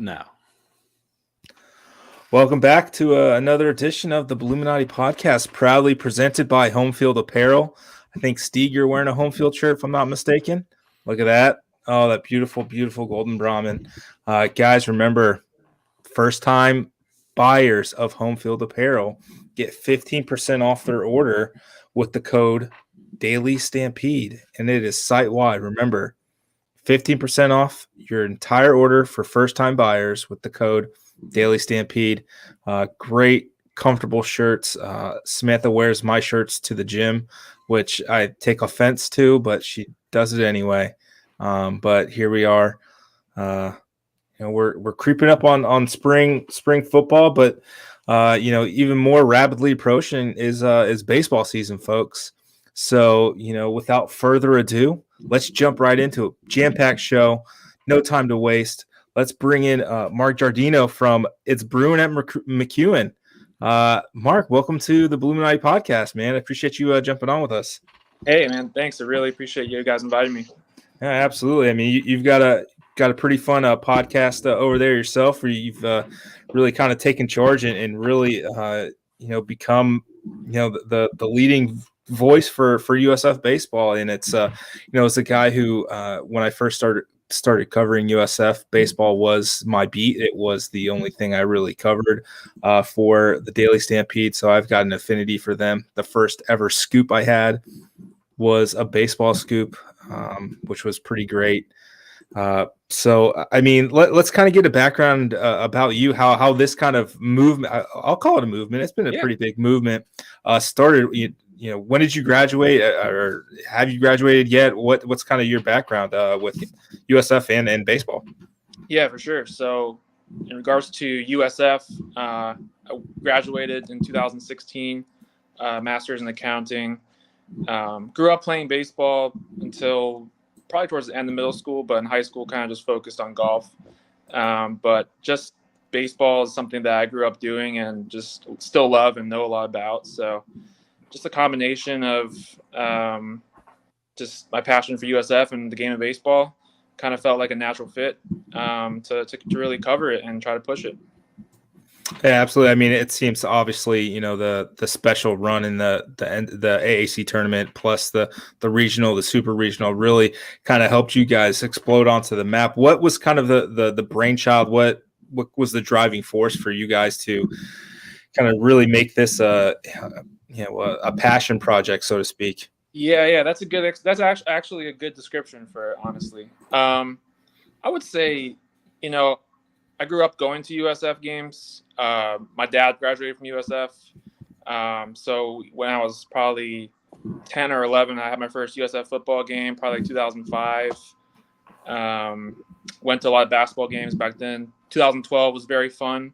No. Welcome back to another edition of the Bulluminati podcast, proudly presented by Home Field Apparel. I think, Steeg, you're wearing a Home Field shirt, if I'm not mistaken. Look at that. Oh, that beautiful, beautiful golden Brahmin. Guys, remember, first-time buyers of Home Field Apparel get 15% off their order with the code Daily Stampede, and it is site-wide. Remember, 15% off your entire order for first-time buyers with the code Daily Stampede. Great, comfortable shirts. Samantha wears my shirts to the gym, which I take offense to, but she does it anyway. But here we are. We're creeping up on spring football, but even more rapidly approaching is baseball season, folks. So without further ado, let's jump right into it. Jam-packed show, no time to waste. Let's bring in Mark Giardino from It's Brewing at McEwen. Mark, welcome to the Bulluminati podcast, man. I appreciate you jumping on with us. Hey, man, thanks. I really appreciate you guys inviting me. Yeah, absolutely. I mean, you've got a pretty fun podcast over there yourself, where you've really kind of taken charge and really become the leading voice for USF baseball. And it's it's a guy who when I first started covering USF baseball was my beat. It was the only thing I really covered for the Daily Stampede. So I've got an affinity for them. The first ever scoop I had was a baseball scoop, which was pretty great. So, I mean, let's kind of get a background about you, how this kind of movement, I'll call it a movement. It's been a pretty big movement, started. When did you graduate, or have you graduated yet? What's kind of your background with USF and baseball? Yeah, for sure. So in regards to USF, I graduated in 2016, master's in accounting. Grew up playing baseball until probably towards the end of middle school, but in high school kind of just focused on golf. But just baseball is something that I grew up doing and just still love and know a lot about. So just a combination of just my passion for USF and the game of baseball kind of felt like a natural fit to really cover it and try to push it. Yeah, absolutely. I mean, it seems obviously, the special run in the AAC tournament plus the regional, the super regional really kind of helped you guys explode onto the map. What was kind of the brainchild? What was the driving force for you guys to kind of really make this a passion project, so to speak? Yeah, that's actually a good description for it, honestly. I would say, I grew up going to USF games. My dad graduated from USF. So when I was probably 10 or 11, I had my first USF football game, probably 2005. Went to a lot of basketball games back then. 2012 was very fun,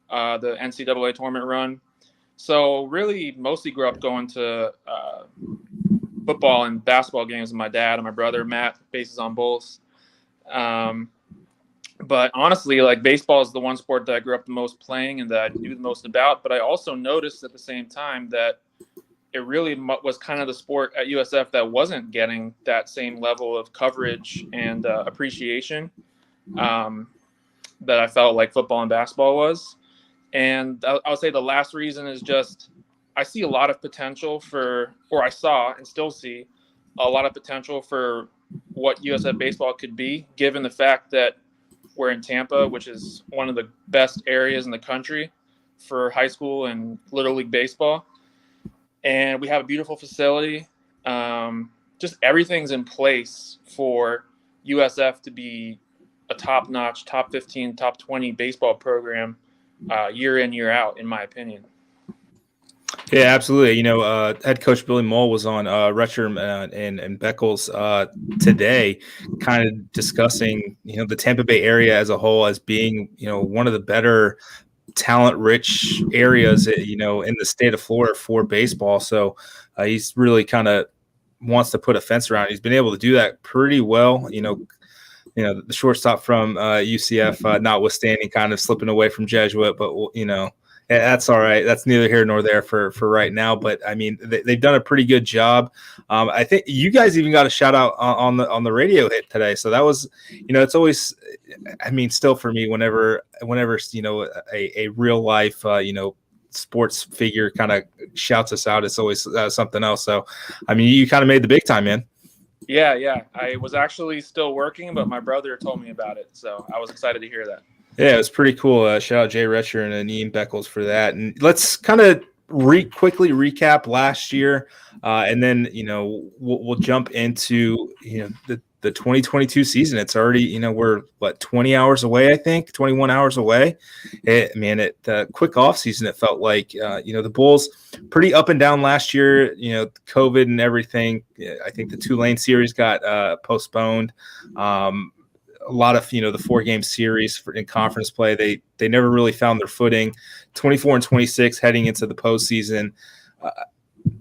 the NCAA tournament run. So really mostly grew up going to football and basketball games with my dad and my brother, Matt, bases on both. But honestly, like, baseball is the one sport that I grew up the most playing and that I knew the most about. But I also noticed at the same time that it really was kind of the sport at USF that wasn't getting that same level of coverage and appreciation that I felt like football and basketball was. And I would say the last reason is just I see a lot of potential I saw and still see a lot of potential for what USF baseball could be, given the fact that we're in Tampa, which is one of the best areas in the country for high school and Little League baseball. And we have a beautiful facility. Just everything's in place for USF to be a top-notch, top 15, top 20 baseball program year in, year out, in my opinion. Yeah, absolutely. Head coach Billy Moll was on Retcher and Beckles today, kind of discussing, the Tampa Bay area as a whole as being, one of the better talent-rich areas, in the state of Florida for baseball. So he's really kind of wants to put a fence around it. He's been able to do that pretty well. The shortstop from UCF, notwithstanding, kind of slipping away from Jesuit, but Yeah, that's all right. That's neither here nor there for right now. But I mean, they've done a pretty good job. I think you guys even got a shout out on the radio hit today. So that was, it's always, I mean, still for me, whenever a real life sports figure kind of shouts us out, it's always something else. So I mean, you kind of made the big time, man. Yeah. I was actually still working, but my brother told me about it, so I was excited to hear that. Yeah, it was pretty cool. Shout out Jay Retcher and Ian Beckles for that. And let's kind of quickly recap last year, and then we'll jump into the 2022 season. It's already we're 20 hours away, I think 21 hours away. The quick off season. It felt like the Bulls pretty up and down last year. COVID and everything. I think the Tulane series got postponed. A lot of the 4-game series in conference play, they never really found their footing. 24-26 heading into the postseason,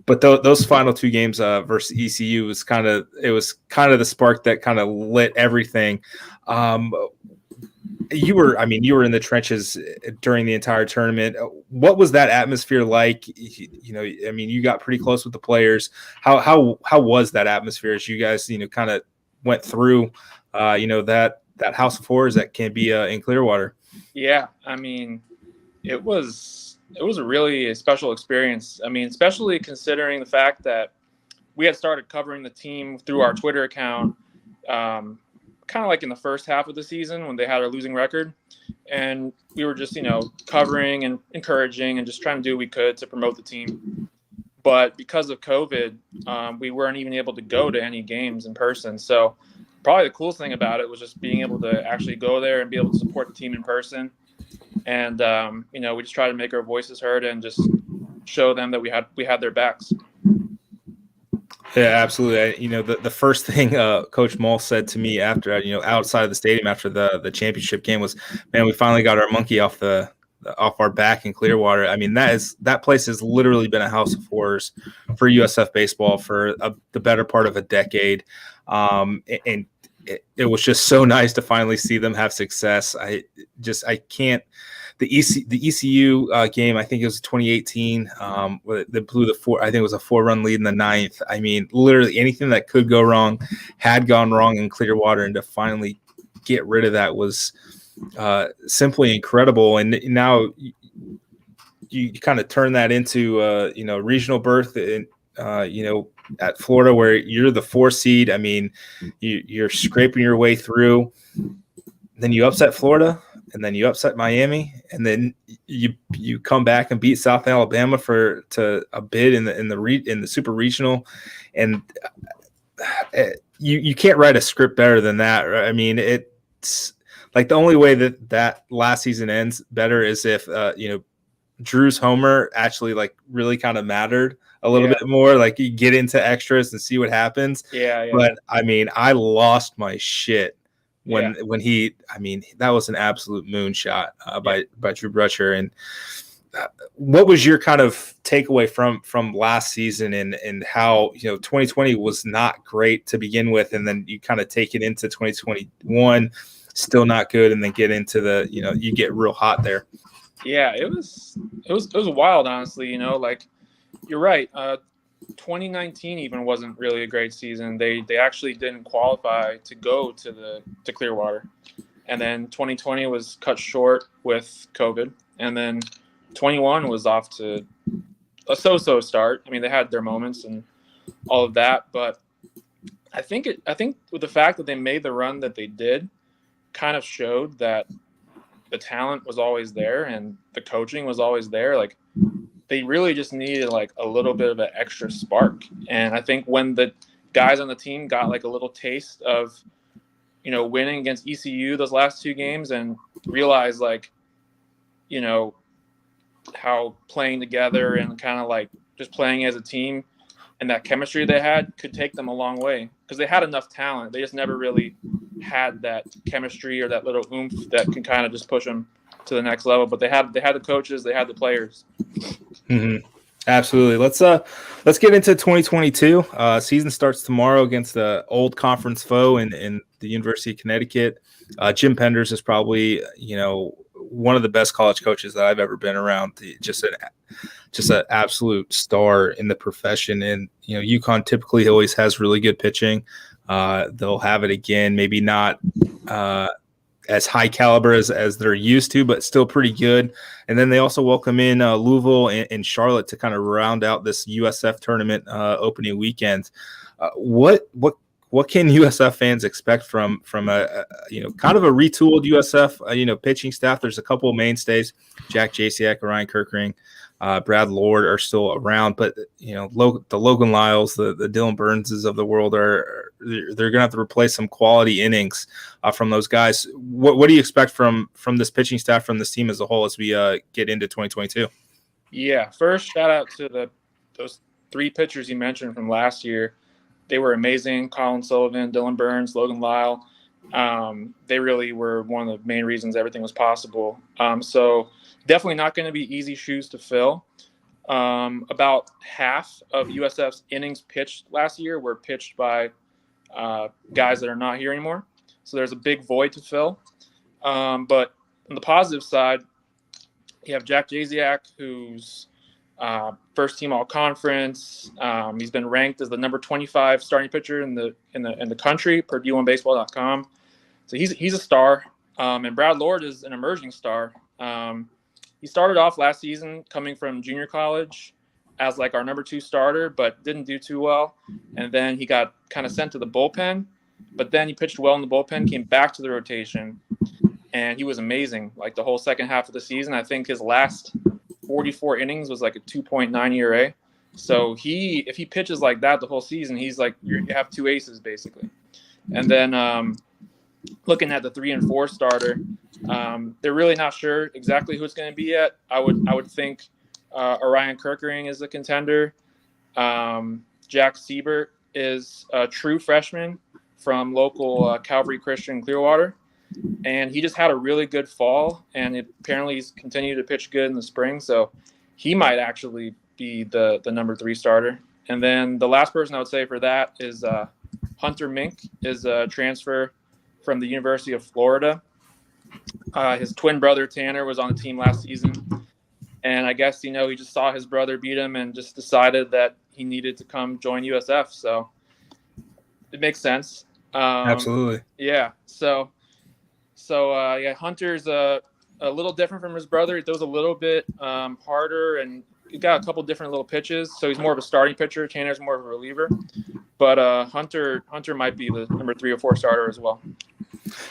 but those final 2 games versus ECU was kind of the spark that kind of lit everything. You were in the trenches during the entire tournament. What was that atmosphere like? You got pretty close with the players. How was that atmosphere as you guys kind of went through that house of horrors that can be in Clearwater? Yeah, I mean, it was a really special experience. I mean, especially considering the fact that we had started covering the team through our Twitter account, kind of like in the first half of the season when they had a losing record, and we were just covering and encouraging and just trying to do what we could to promote the team. But because of COVID, we weren't even able to go to any games in person. So probably the coolest thing about it was just being able to actually go there and be able to support the team in person. And, we just try to make our voices heard and just show them that we had their backs. Yeah, absolutely. The first thing Coach Mull said to me after, outside of the stadium after the championship game was, man, we finally got our monkey off our back in Clearwater. I mean, that place has literally been a house of horrors for USF baseball for the better part of a decade. And it was just so nice to finally see them have success. I can't. The ECU game, I think it was 2018. They blew I think it was a 4-run lead in the 9th. I mean, literally anything that could go wrong had gone wrong in Clearwater, and to finally get rid of that was simply incredible. And now you kind of turn that into regional berth and at Florida, where you're the 4 seed. I mean, you're scraping your way through. Then you upset Florida, and then you upset Miami, and then you come back and beat South Alabama to a bid in the super regional, and you can't write a script better than that. Right? I mean, it's like the only way that last season ends better is if Drew's homer actually really kind of mattered a little bit more. Like you get into extras and see what happens. Yeah. But I mean, I lost my shit when that was an absolute moonshot by Drew Brutcher. And what was your kind of takeaway from last season and how 2020 was not great to begin with, and then you kind of take it into 2021, still not good, and then get into you get real hot there. Yeah, it was wild, honestly. You're right. 2019 even wasn't really a great season. They actually didn't qualify to go to Clearwater, and then 2020 was cut short with COVID, and then 21 was off to a so-so start. I mean, they had their moments and all of that, but I think with the fact that they made the run that they did, kind of showed that the talent was always there and the coaching was always there. Like, they really just needed a little bit of an extra spark. And I think when the guys on the team got a little taste of, winning against ECU those last 2 games and realized how playing together and kind of just playing as a team and that chemistry they had could take them a long way, because they had enough talent. They just never really had that chemistry or that little oomph that can kind of just push them to the next level. But they had the coaches, they had the players. Mm-hmm. Absolutely. Let's get into 2022. Season starts tomorrow against the old conference foe in the University of Connecticut. Jim Penders is probably one of the best college coaches that I've ever been around. Just an absolute star in the profession. And, UConn typically always has really good pitching. They'll have it again, maybe not as high caliber as they're used to, but still pretty good. And then they also welcome in Louisville and Charlotte to kind of round out this USF tournament opening weekend. What can USF fans expect from a kind of a retooled USF pitching staff? There's a couple of mainstays, Jasiak, Ryan Kirkring, Brad Lord are still around, but the Logan Lyles, the Dylan Burnses of the world they're gonna have to replace some quality innings from those guys. What do you expect from this pitching staff, from this team as a whole, as we get into 2022? Yeah, first shout out to those 3 pitchers you mentioned from last year. They were amazing. Colin Sullivan, Dylan Burns, Logan Lyle. They really were one of the main reasons everything was possible. So definitely not going to be easy shoes to fill. About half of USF's innings pitched last year were pitched by guys that are not here anymore. So there's a big void to fill. But on the positive side, you have Jack Jasiak, who's first team all conference. He's been ranked as the number 25 starting pitcher in the country per D1Baseball.com. So he's a star. And Brad Lord is an emerging star. He started off last season coming from junior college as like our number 2 starter, but didn't do too well. And then he got kind of sent to the bullpen, but then he pitched well in the bullpen, came back to the rotation, and he was amazing. Like the whole second half of the season, I think his last 44 innings was like a 2.9 ERA. So if he pitches like that the whole season, he's like, you have 2 aces basically. And then looking at the 3 and 4 starter, they're really not sure exactly who it's going to be yet. I would think Orion Kirkering is a contender. Jack Siebert is a true freshman from local Calvary Christian Clearwater. And he just had a really good fall, and apparently he's continued to pitch good in the spring. So he might actually be the number 3 starter. And then the last person I would say for that is Hunter Mink, is a transfer from the University of Florida. His twin brother Tanner was on the team last season, and I guess he just saw his brother beat him and just decided that he needed to come join USF. So it makes sense. Absolutely. Yeah. So Hunter's a little different from his brother. He throws a little bit harder, and he got a couple different little pitches. So he's more of a starting pitcher. Tanner's more of a reliever. But Hunter might be the number 3 or 4 starter as well.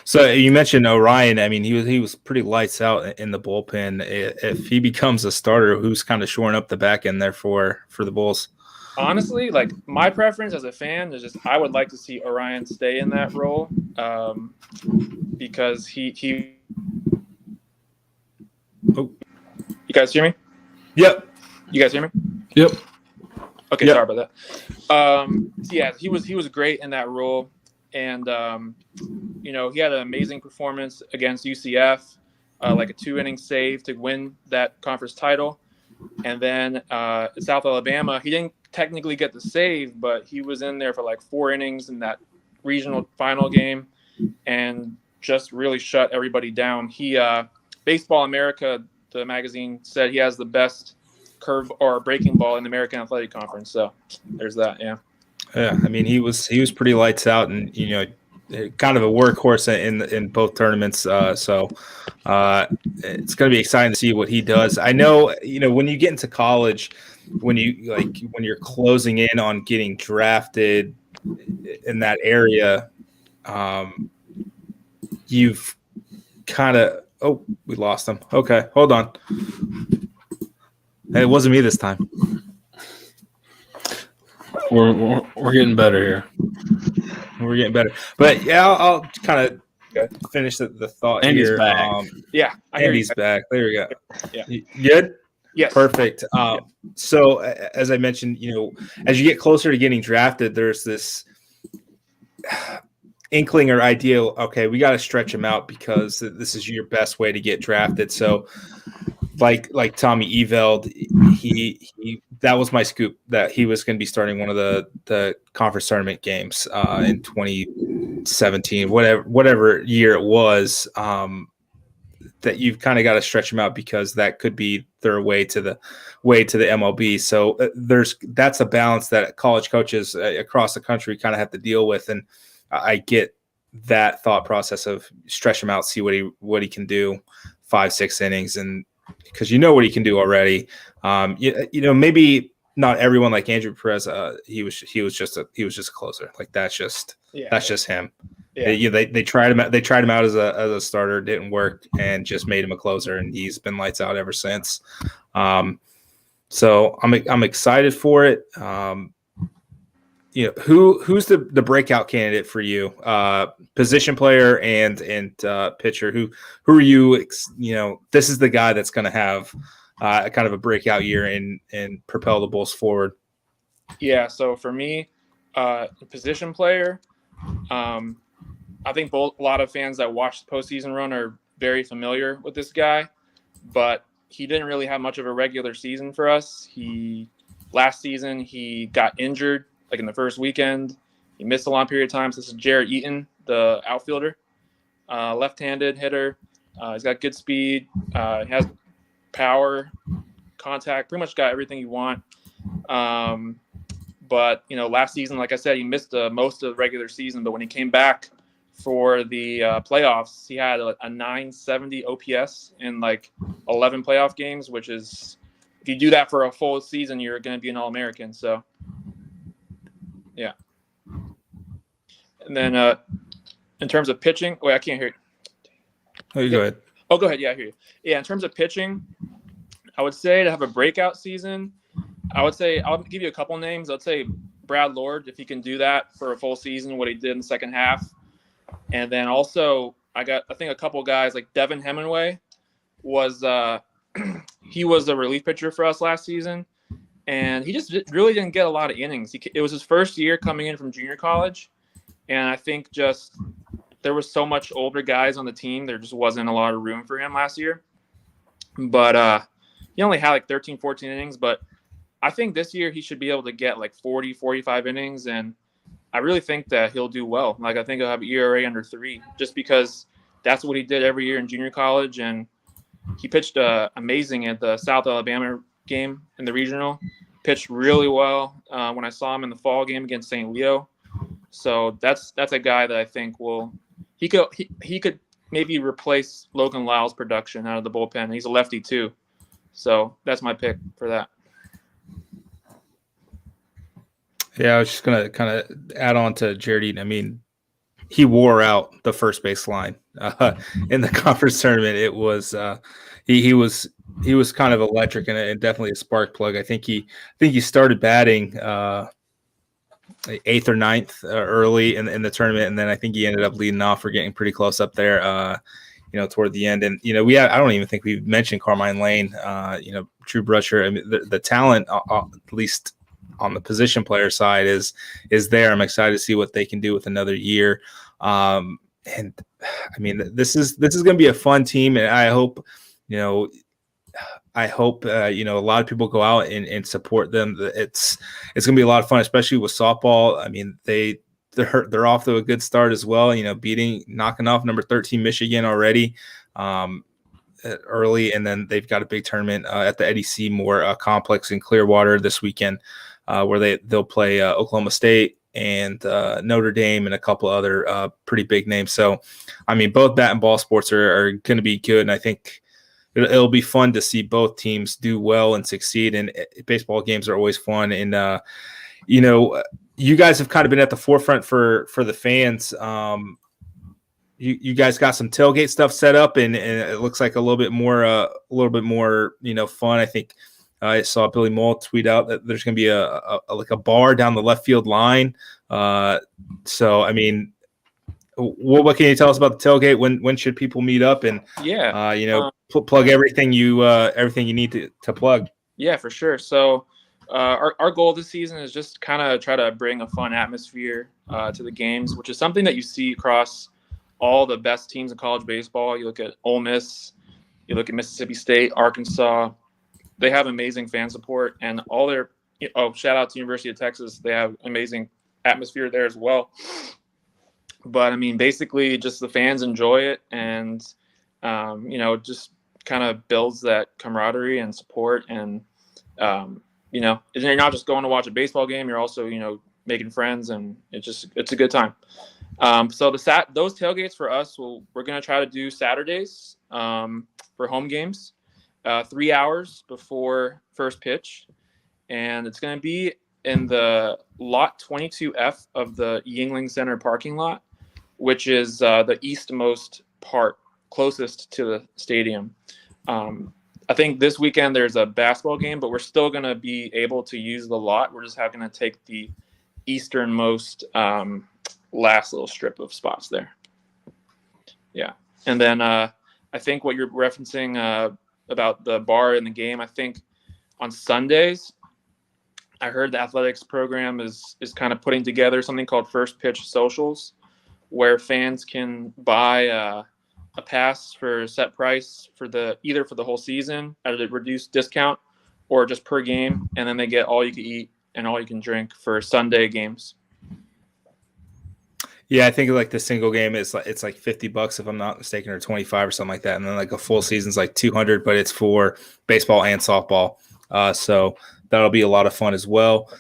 So you mentioned Orion. I mean, he was pretty lights out in the bullpen. If he becomes a starter, who's kind of shoring up the back end there for the Bulls? Honestly, like my preference as a fan is just I would like to see Orion stay in that role because he. Oh, you guys hear me? Yep. You guys hear me? Yep. Okay, yep. Sorry about that. Yeah, he was great in that role, and he had an amazing performance against UCF, like a 2-inning save to win that conference title. And then at South Alabama, he didn't technically get the save, but he was in there for like 4 innings in that regional final game and just really shut everybody down. He Baseball America, the magazine, said he has the best curve or breaking ball in the American Athletic Conference. So there's that. Yeah. Yeah. I mean, he was pretty lights out, and, kind of a workhorse in both tournaments. So it's going to be exciting to see what he does. I know, when you get into college, when you're closing in on getting drafted in that area, you've kind of, we lost him. Okay. Hold on. Hey, it wasn't me this time. We're getting better here. We're getting better, but yeah, I'll kind of finish the thought Andy's here. back. Yeah, Andy's back. There we go. Yeah. You good? Yes. Perfect. So as I mentioned, as you get closer to getting drafted, there's this inkling or idea. Okay, we got to stretch him out because this is your best way to get drafted. So, like Tommy Eveld, he that was my scoop that he was going to be starting one of the conference tournament games in 2017, whatever year it was. that you've kind of got to stretch them out because that could be their way to the MLB. So that's a balance that college coaches across the country kind of have to deal with. And I get that thought process of stretch him out, see what he can do 5-6 innings. And because what he can do already, maybe not everyone like Andrew Perez. He was just a closer. Like that's just him. Yeah. They tried him out. They tried him out as a starter, didn't work, and just made him a closer, and he's been lights out ever since. So I'm excited for it. Who's the breakout candidate for you? Position player and pitcher. Who are you? This is the guy that's going to have kind of a breakout year and propel the Bulls forward. Yeah. So for me, position player. I think a lot of fans that watch the postseason run are very familiar with this guy, but he didn't really have much of a regular season for us. Last season he got injured like in the first weekend. He missed a long period of time. So this is Jared Eaton, the outfielder, left-handed hitter. He's got good speed. He has power, contact. Pretty much got everything you want. But last season, like I said, he missed most of the regular season. But when he came back for the playoffs, he had a 970 OPS in like 11 playoff games, which is, if you do that for a full season, you're going to be an All-American. So, yeah. And then in terms of pitching, wait, I can't hear you. Oh, you go ahead. Oh, go ahead. Yeah, I hear you. Yeah, in terms of pitching, I would say to have a breakout season, I'll give you a couple names. I'd say Brad Lord, if he can do that for a full season, what he did in the second half. And then also I think a couple guys like Devin Hemingway was he was the relief pitcher for us last season, and he just really didn't get a lot of innings. It was his first year coming in from junior college, and I think just there was so much older guys on the team, there just wasn't a lot of room for him last year. But he only had like 13, 14 innings, but I think this year he should be able to get like 40, 45 innings, and I really think that he'll do well. Like I think he'll have an ERA under 3 just because that's what he did every year in junior college, and he pitched amazing at the South Alabama game in the regional. Pitched really well when I saw him in the fall game against St. Leo. So that's a guy that I think he could maybe replace Logan Lyle's production out of the bullpen. He's a lefty too, so that's my pick for that. Yeah, I was just gonna kind of add on to Jared Eaton. I mean, he wore out the first base line in the conference tournament. It was he was kind of electric and definitely a spark plug. I think he started batting 8th or 9th early in the tournament, and then I think he ended up leading off or getting pretty close up there. Toward the end, and I don't even think we mentioned Carmine Lane. Drew Brusher. I mean, the talent, at least on the position player side, is there. I'm excited to see what they can do with another year. And I mean, this is going to be a fun team, and I hope a lot of people go out and support them. It's going to be a lot of fun, especially with softball. I mean, they're off to a good start as well. Knocking off number 13 Michigan already early, and then they've got a big tournament at the Eddie Seymour complex in Clearwater this weekend, where they'll play Oklahoma State and Notre Dame and a couple other pretty big names. So, I mean, both bat and ball sports are going to be good, and I think it'll be fun to see both teams do well and succeed. And baseball games are always fun, and you guys have kind of been at the forefront for the fans. You guys got some tailgate stuff set up, and it looks like a little bit more fun. I think I saw Billy Mull tweet out that there's going to be a bar down the left field line. So I mean, what can you tell us about the tailgate? When should people meet up? And plug everything you need to plug. Yeah, for sure. So our goal this season is just kind of try to bring a fun atmosphere to the games, which is something that you see across all the best teams in college baseball. You look at Ole Miss, you look at Mississippi State, Arkansas. They have amazing fan support, and all their shout out to University of Texas. They have amazing atmosphere there as well. But I mean, basically, just the fans enjoy it, and Just kind of builds that camaraderie and support. And, you're not just going to watch a baseball game, you're also, making friends, and it's a good time. So those tailgates for us, we're going to try to do Saturdays for home games, 3 hours before first pitch. And it's going to be in the lot 22F of the Yingling Center parking lot, which is the eastmost part closest to the stadium. I think this weekend there's a basketball game, but we're still going to be able to use the lot. We're just going to take the easternmost last little strip of spots there. Yeah. And then I think what you're referencing about the bar in the game, I think on Sundays, I heard the athletics program is kind of putting together something called First Pitch Socials, where fans can buy a pass for a set price for either for the whole season at a reduced discount or just per game, and then they get all you can eat and all you can drink for Sunday games. Yeah, I think like the single game it's like $50 if I'm not mistaken, or 25 or something like that, and then like a full season's like 200, but it's for baseball and softball. So that'll be a lot of fun as well.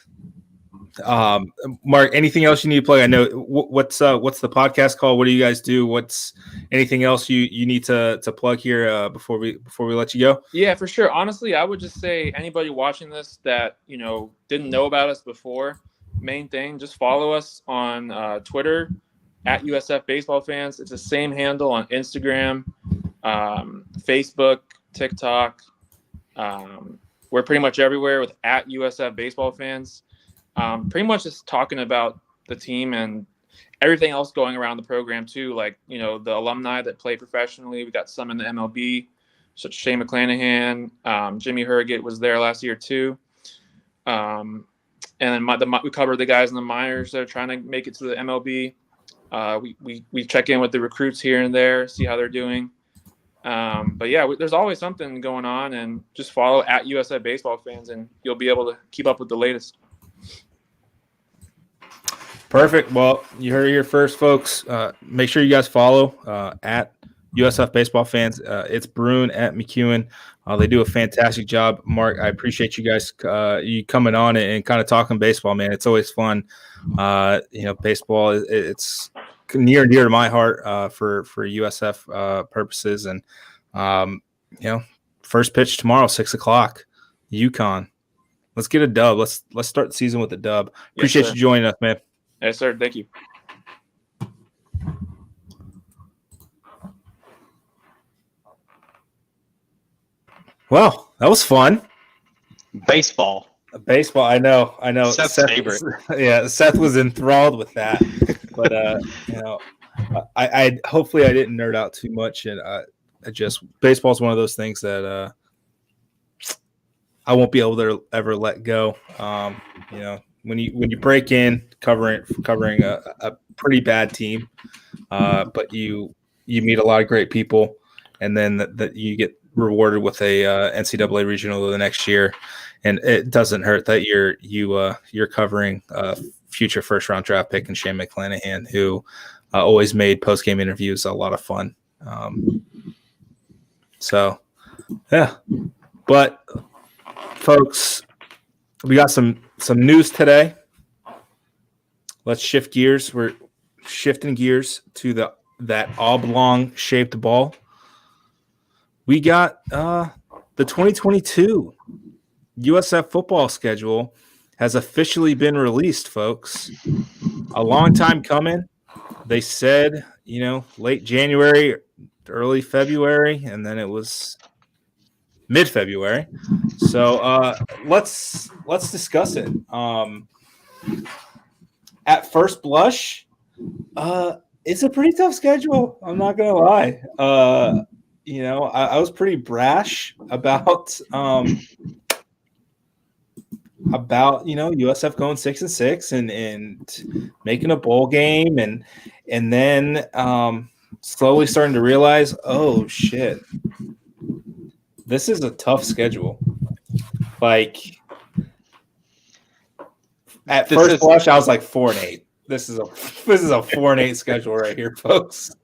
Mark, anything else you need to plug? I know what's the podcast called? What do you guys do? What's anything else you need to plug here before we let you go? Yeah, for sure. Honestly, I would just say anybody watching this that didn't know about us before, main thing, just follow us on Twitter at USF Baseball Fans. It's the same handle on Instagram, Facebook, TikTok. We're pretty much everywhere with at USF Baseball Fans. Pretty much just talking about the team and everything else going around the program too. Like, the alumni that play professionally. We got some in the MLB, such as Shane McClanahan. Jimmy Herget was there last year too. And then we cover the guys in the minors that are trying to make it to the MLB. We check in with the recruits here and there, see how they're doing. But yeah, there's always something going on, and just follow at USF Baseball Fans and you'll be able to keep up with the latest. Perfect. Well, you heard it here first, folks. Make sure you guys follow at USF Baseball Fans. It's Bruin at McEwen. They do a fantastic job. Mark, I appreciate you guys you coming on and kind of talking baseball, man. It's always fun. Baseball, it's near and dear to my heart for USF purposes. And, first pitch tomorrow, 6:00, UConn. Let's get a dub. Let's start the season with a dub. Appreciate you joining us, man. Yes, sir. Thank you. Well, that was fun. Baseball. I know. Seth's Seth favorite. Seth was enthralled with that. But I hopefully I didn't nerd out too much, and baseball is one of those things that I won't be able to ever let go. When you break in covering a pretty bad team, but you meet a lot of great people, and then that you get rewarded with a NCAA regional the next year, and it doesn't hurt that you're covering a future first round draft pick and Shane McClanahan, who always made post game interviews a lot of fun. So yeah, but folks, we got some news today. Let's shift gears. We're shifting gears to that oblong shaped ball. We got the 2022 USF football schedule has officially been released, folks. A long time coming. They said, late January, early February, and then it was mid-February. So let's discuss it. At first blush, it's a pretty tough schedule. I'm not gonna lie. I was pretty brash about USF going 6-6 and making a bowl game, and then slowly starting to realize, oh shit, this is a tough schedule. Like at first blush, I was like 4-8. This is a 4-8 schedule right here, folks.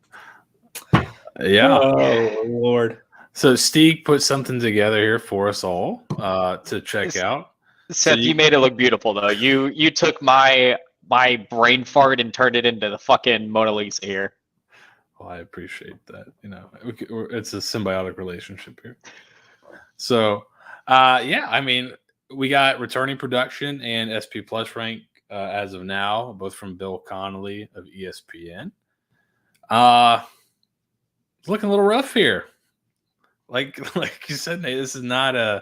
Yeah. Oh Lord. So Steeg put something together here for us all to check out. Seth, you made it look beautiful though. You took my brain fart and turned it into the fucking Mona Lisa here. Well, I appreciate that. It's a symbiotic relationship here. So, yeah, I mean, we got returning production and SP Plus rank as of now, both from Bill Connolly of ESPN. It's looking a little rough here. Like you said, Nate, this is not a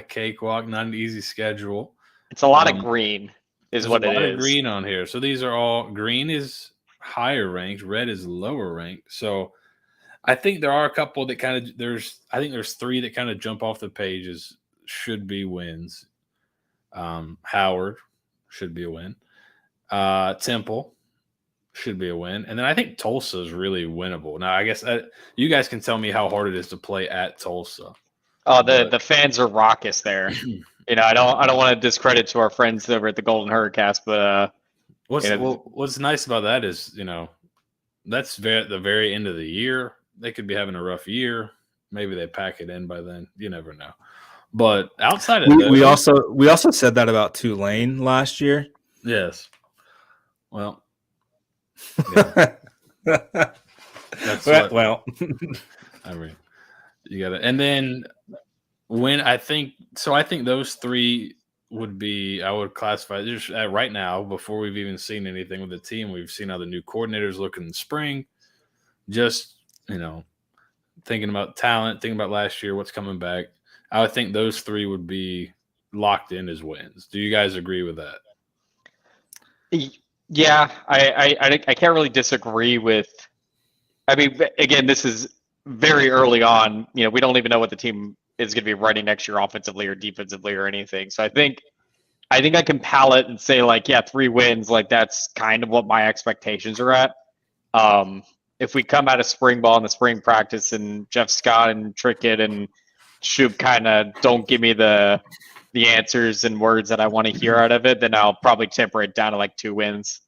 cakewalk, not an easy schedule. It's a lot of green, is what it is. There's a lot of green on here. So these are all green is higher ranked, red is lower ranked. So I think there are a couple that kind of there's 3 that kind of jump off the pages should be wins. Howard should be a win. Temple should be a win. And then I think Tulsa is really winnable. Now, I guess you guys can tell me how hard it is to play at Tulsa. Oh, the fans are raucous there. I don't want to discredit to our friends over at the Golden Hurricast, but what's nice about that is, that's the very end of the year. They could be having a rough year. Maybe they pack it in by then. You never know. But outside of we also said that about Tulane last year. Yes. Well, yeah. That's well. I mean, you got it. And then I think those 3 would be, I would classify just right now, before we've even seen anything with the team. We've seen how the new coordinators look in the spring. Just, thinking about talent, thinking about last year, what's coming back. I would think those 3 would be locked in as wins. Do you guys agree with that? Yeah, I can't really disagree with. I mean, again, this is very early on. We don't even know what the team is going to be running next year, offensively or defensively or anything. So I think I can palate and say 3 wins. That's kind of what my expectations are at. If we come out of spring ball in the spring practice and Jeff Scott and Trickett and Shoup kind of don't give me the answers and words that I want to hear out of it, then I'll probably temper it down to 2 wins.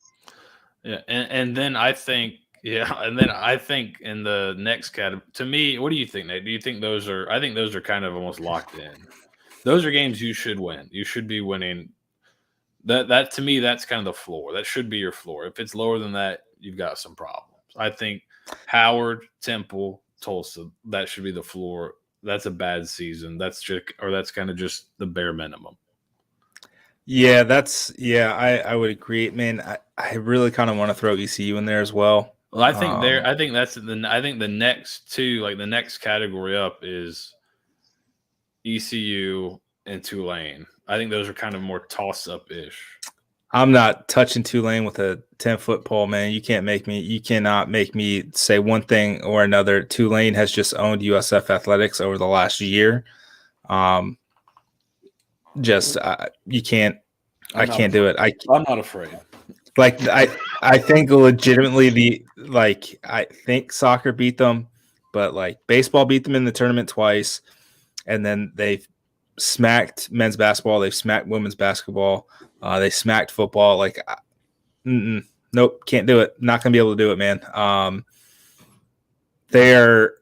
Yeah, and then I think in the next category, to me, what do you think, Nate? Do you think those are? I think those are kind of almost locked in. Those are games you should win. You should be winning. That to me, that's kind of the floor. That should be your floor. If it's lower than that, you've got some problems. I think Howard, Temple, Tulsa, that should be the floor. That's a bad season. That's kind of just the bare minimum. Yeah, I would agree, man. I really kind of want to throw ECU in there as well. Well, I think the next 2, the next category up is ECU and Tulane. I think those are kind of more toss-up-ish. I'm not touching Tulane with a 10-foot pole, man. You cannot make me say one thing or another. Tulane has just owned USF athletics over the last year. You can't. I can't do it. I'm not afraid. I think legitimately I think soccer beat them, but baseball beat them in the tournament twice, and then they've smacked men's basketball. They've smacked women's basketball. They smacked football. Nope, can't do it. Not gonna be able to do it, man. They're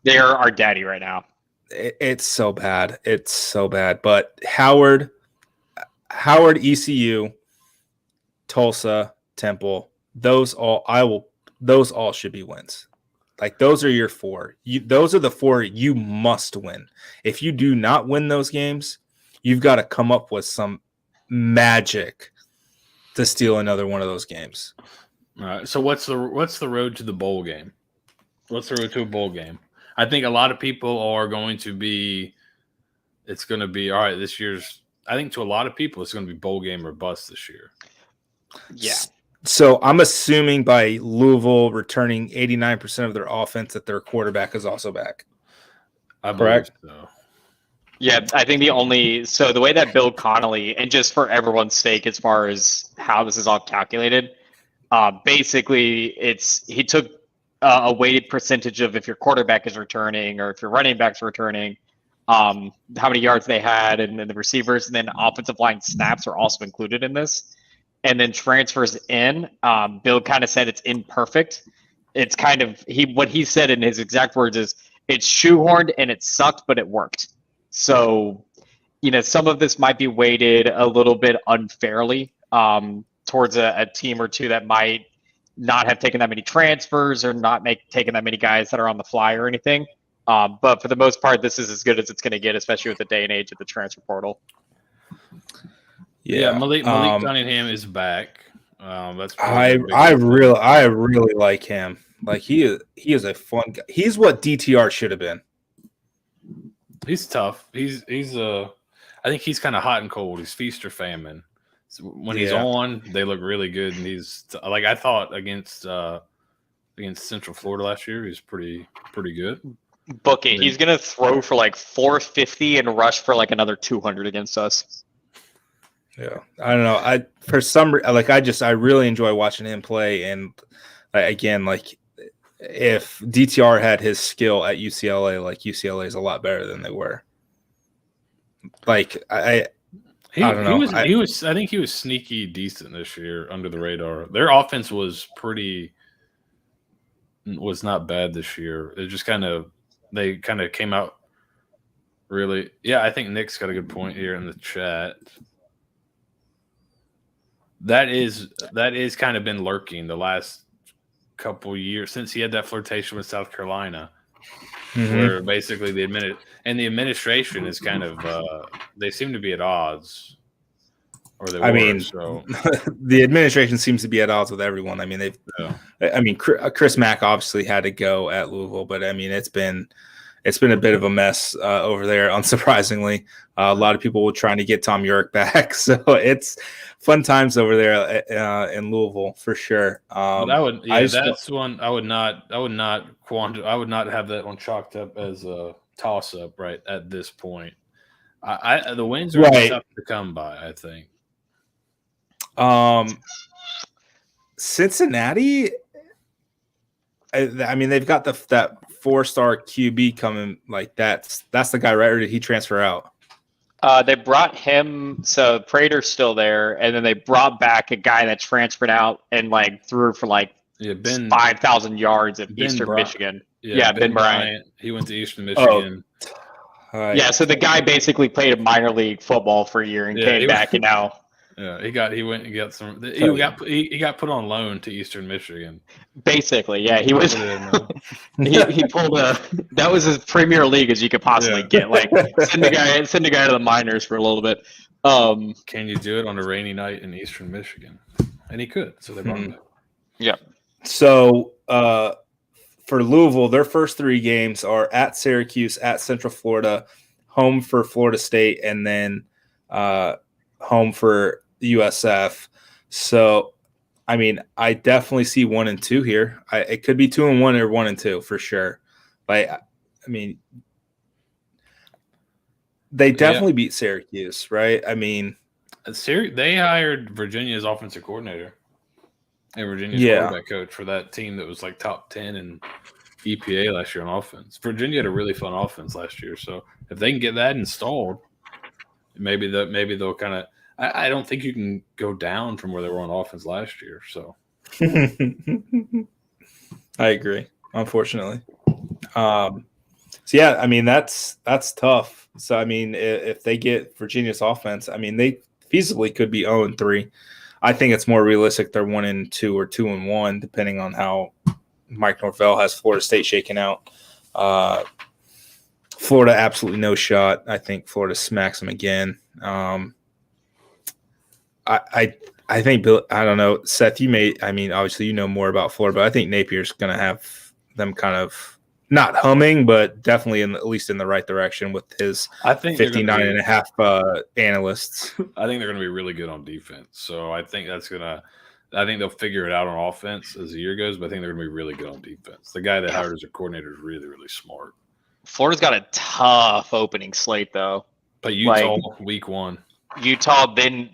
our daddy right now. It's so bad. It's so bad. But Howard, ECU, Tulsa, Temple, those all should be wins. Those are your 4. Those are the 4 you must win. If you do not win those games, you've got to come up with some magic to steal another one of those games. All right. So what's the road to the bowl game? What's the road to a bowl game? I think a lot of people are going to be. It's going to be all right. This year's. I think to a lot of people, it's going to be bowl game or bust this year. Yeah. So I'm assuming by Louisville returning 89% of their offense that their quarterback is also back. Correct? So. Yeah, I think the way that Bill Connolly, and just for everyone's sake, as far as how this is all calculated, basically he took a weighted percentage of if your quarterback is returning or if your running back's returning, how many yards they had, and then the receivers, and then offensive line snaps are also included in this. And then transfers in, Bill kind of said it's imperfect. it's kind of what he said in his exact words is it's shoehorned and it sucked, but it worked. So, some of this might be weighted a little bit unfairly towards a team or two that might not have taken that many transfers or not taken that many guys that are on the fly or anything. But for the most part, this is as good as it's going to get, especially with the day and age of the transfer portal. Yeah, Malik Cunningham is back. That's I really like him. Like he is a fun guy. He's what DTR should have been. He's tough. I think he's kind of hot and cold. He's feast or famine. So when he's on, they look really good. And he's like I thought against Central Florida last year, he's pretty good. Book it. He's gonna throw for like 450 and rush for like another 200 against us. Yeah, I don't know. I really enjoy watching him play. And again, like if DTR had his skill at UCLA, like UCLA is a lot better than they were. Like I don't know. I think he was sneaky decent this year under the radar. Their offense was not bad this year. It just they came out really. Yeah, I think Nick's got a good point here in the chat. That is kind of been lurking the last couple years since he had that flirtation with South Carolina, where basically the administration is kind of they seem to be at odds, or they were. So the administration seems to be at odds with everyone. I mean, Chris Mack obviously had to go at Louisville, but I mean it's been a bit of a mess over there, unsurprisingly. A lot of people were trying to get Tom York back, so it's fun times over there in Louisville for sure. I would not have that one chalked up as a toss up right at this point. The wins are tough to come by, I think. Cincinnati. I mean, they've got that 4-star QB coming. Like that's the guy, right? Or did he transfer out? They brought him. So Prater's still there, and then they brought back a guy that transferred out and like threw for 5,000 yards at Eastern Michigan. Yeah, Ben Bryant. He went to Eastern Michigan. Yeah, so the guy basically played a minor league football for a year and came back, and now. Yeah, he went and got some. He got put on loan to Eastern Michigan. Basically, yeah, he was. he pulled that was as Premier League as you could possibly get. Like send a guy to the minors for a little bit. Can you do it on a rainy night in Eastern Michigan? And he could, so they brought him back. Yeah. So for Louisville, their first 3 games are at Syracuse, at Central Florida, home for Florida State, and then home for USF. So, I mean, I definitely see 1 and 2 here. It could be 2 and 1 or 1 and 2 for sure. Like, I mean, they definitely beat Syracuse, right? I mean, they hired Virginia's offensive coordinator and Virginia's quarterback coach for that team that was like top 10 in EPA last year on offense. Virginia had a really fun offense last year, so if they can get that installed, maybe they'll kind of. I don't think you can go down from where they were on offense last year. So, I agree. Unfortunately, so yeah, I mean that's tough. So I mean, if they get Virginia's offense, I mean they feasibly could be 0-3. I think it's more realistic they're 1-2 or 2-1, depending on how Mike Norvell has Florida State shaken out. Florida absolutely no shot. I think Florida smacks them again. I think Bill. I don't know, Seth. Obviously you know more about Florida, but I think Napier's going to have them kind of not humming, but definitely at least in the right direction with his 59.5 analysts. I think they're going to be really good on defense. So I think they'll figure it out on offense as the year goes, but I think they're going to be really good on defense. The guy that hired as a coordinator is really, really smart. Florida's got a tough opening slate, though. But Utah, week 1. Utah, then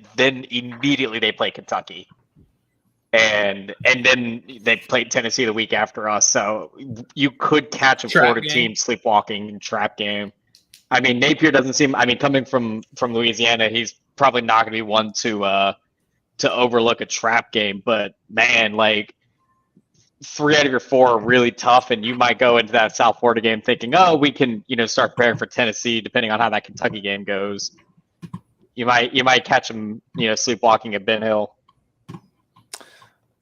immediately they play Kentucky, and then they played Tennessee the week after us. So you could catch a Florida team sleepwalking trap game. I mean, Napier doesn't seem. I mean, coming from Louisiana, he's probably not going to be one to overlook a trap game. But man, like 3 out of your 4 are really tough, and you might go into that South Florida game thinking, oh, we can, start preparing for Tennessee, depending on how that Kentucky game goes. You might catch them, sleepwalking at Ben Hill,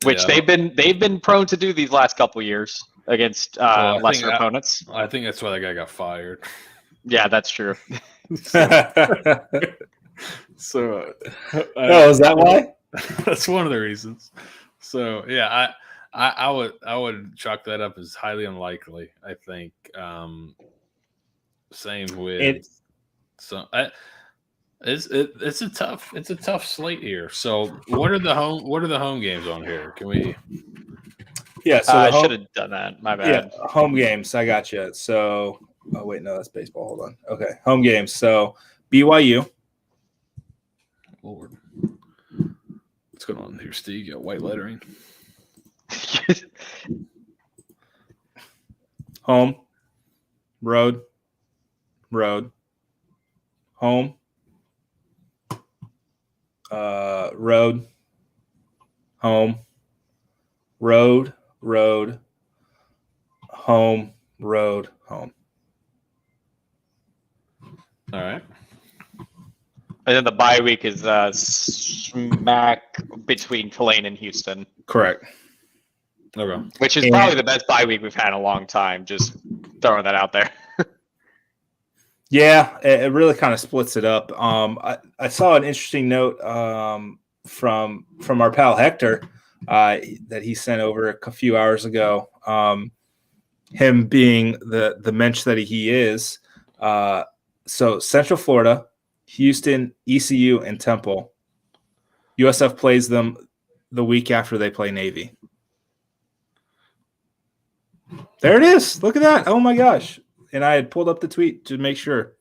which they've been prone to do these last couple years against lesser opponents. I think that's why that guy got fired. Yeah, that's true. So, is that why? That's one of the reasons. So yeah, I would chalk that up as highly unlikely. I think. Same with it's a tough slate here. So what are the home games on here? Can we? Yeah, so I should have done that. My bad. Yeah, home games. I got you. So, oh wait, no, that's baseball. Hold on. Okay, home games. So BYU. Lord, what's going on here, Steeg? You got white lettering. Home, road, home, road, home, road, home, road, home. All right. And then the bye week is smack between Tulane and Houston. Correct. Okay. Which is probably the best bye week we've had in a long time. Just throwing that out there. Yeah, it really kind of splits it up. I saw an interesting note from our pal Hector that he sent over a few hours ago. Him being the mensch that he is. So Central Florida, Houston, ECU, and Temple. USF plays them the week after they play Navy. There it is. Look at that. Oh, my gosh. And I had pulled up the tweet to make sure.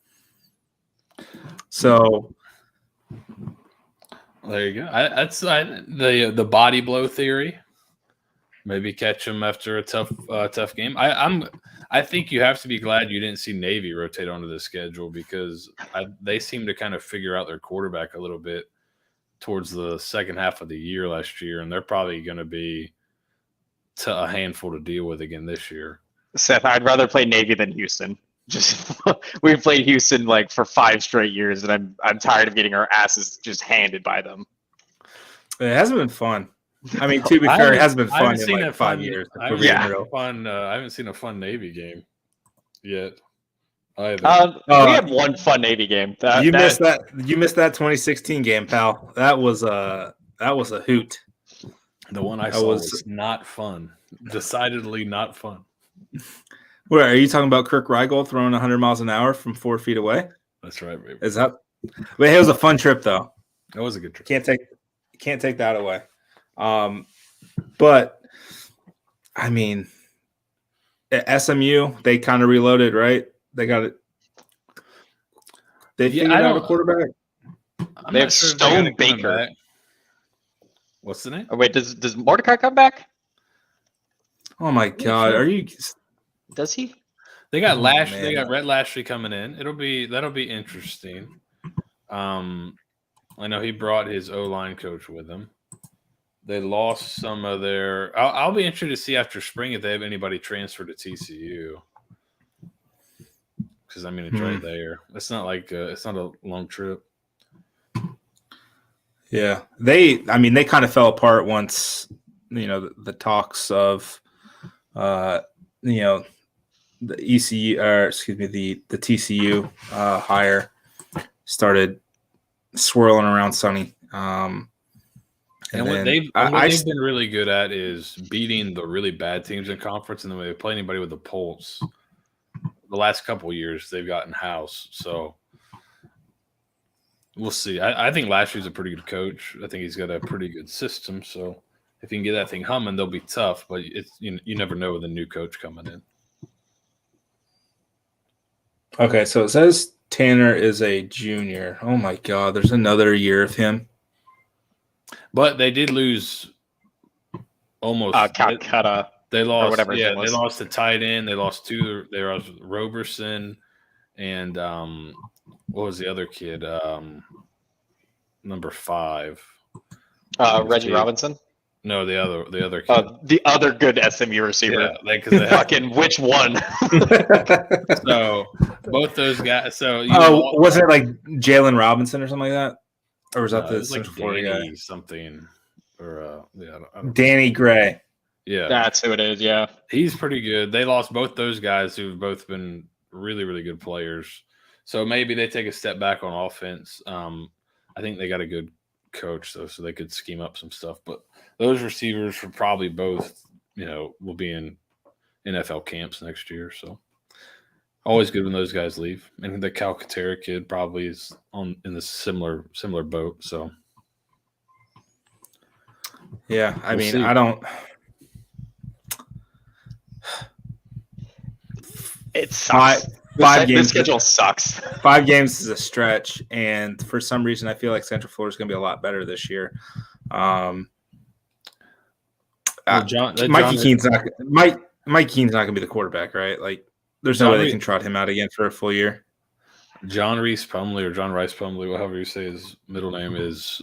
So there you go. That's the body blow theory. Maybe catch them after a tough game. I think you have to be glad you didn't see Navy rotate onto the schedule because they seem to kind of figure out their quarterback a little bit towards the second half of the year last year, and they're probably going to be a handful to deal with again this year. Seth, I'd rather play Navy than Houston. Just we've played Houston like for 5 straight years, and I'm tired of getting our asses just handed by them. It hasn't been fun. I mean, to be fair, it hasn't been fun in like 5 years. I haven't seen a fun Navy game yet. We had one fun Navy game. You missed that 2016 game, pal. That was a hoot. The one I saw was not fun. Decidedly not fun. Where are you talking about? Kirk Reigold throwing 100 miles an hour from 4 feet away? That's right, baby. Is that? But it was a fun trip, though. That was a good trip. Can't take that away. But I mean, at SMU, they kind of reloaded, right? They got it. They figured out a quarterback. They have Stone Baker. What's the name? Oh, wait, does Mordecai come back? Oh my God, are you? Does he? They got Lashley. They got Red Lashley coming in. That'll be interesting. I know he brought his O-line coach with him. They lost some of their. I'll be interested to see after spring if they have anybody transfer to TCU. Because I mean, it's right there. It's not like it's not a long trip. Yeah, they kind of fell apart once the talks of the ECU or excuse me the TCU hire started swirling around Sonny. And what they've been really good at is beating the really bad teams in conference, and then when they play anybody with a pulse, the last couple of years they've gotten house. So we'll see. I think Lashley's a pretty good coach. I think he's got a pretty good system. So if you can get that thing humming, they'll be tough. But it's you never know with a new coach coming in. Okay, so it says Tanner is a junior. Oh my God, there's another year of him. But they did lose almost. Calcutta. They lost. Whatever Yeah, they lost the tight end. They lost two. They lost Roberson, and what was the other kid? Number 5. Reggie Robinson. No, the other kid. The other good SMU receiver. Yeah, because Fucking which one? so both those guys. So was it like Jalen Robinson or something like that, or was that it the was like Central Florida guy? something or I don't Danny Gray. Yeah, That's who it is. Yeah, he's pretty good. They lost both those guys who've both been really, really good players. So maybe they take a step back on offense. I think they got a good coach though, so they could scheme up some stuff. But those receivers are probably both, will be in NFL camps next year. So always good when those guys leave. And the Calcaterra kid probably is in the similar boat. So yeah, I We'll mean, see. I don't. it sucks. Five The games. schedule sucks. 5 games is a stretch, and for some reason, I feel like Central Florida is going to be a lot better this year. Mikey Keene's not. Mike Keene's not going to be the quarterback, right? Like, there's no way they can trot him out again for a full year. John Rice Plumley, whatever you say his middle name is,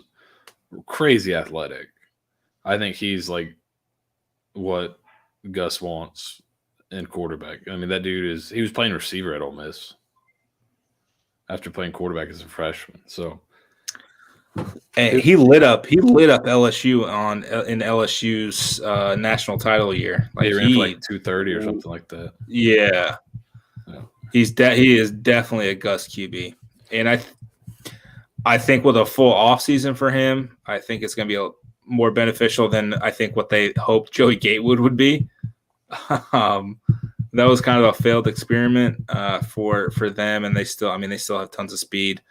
crazy athletic. I think he's like what Gus wants in quarterback. I mean, that dude he was playing receiver at Ole Miss after playing quarterback as a freshman. So And he lit up LSU in LSU's national title year. Like he ran for like 230 or something like that. Yeah. He is definitely a Gus QB. And I think with a full offseason for him, I think it's going to be more beneficial than I think what they hoped Joey Gatewood would be. That was kind of a failed experiment for them, and they still have tons of speed.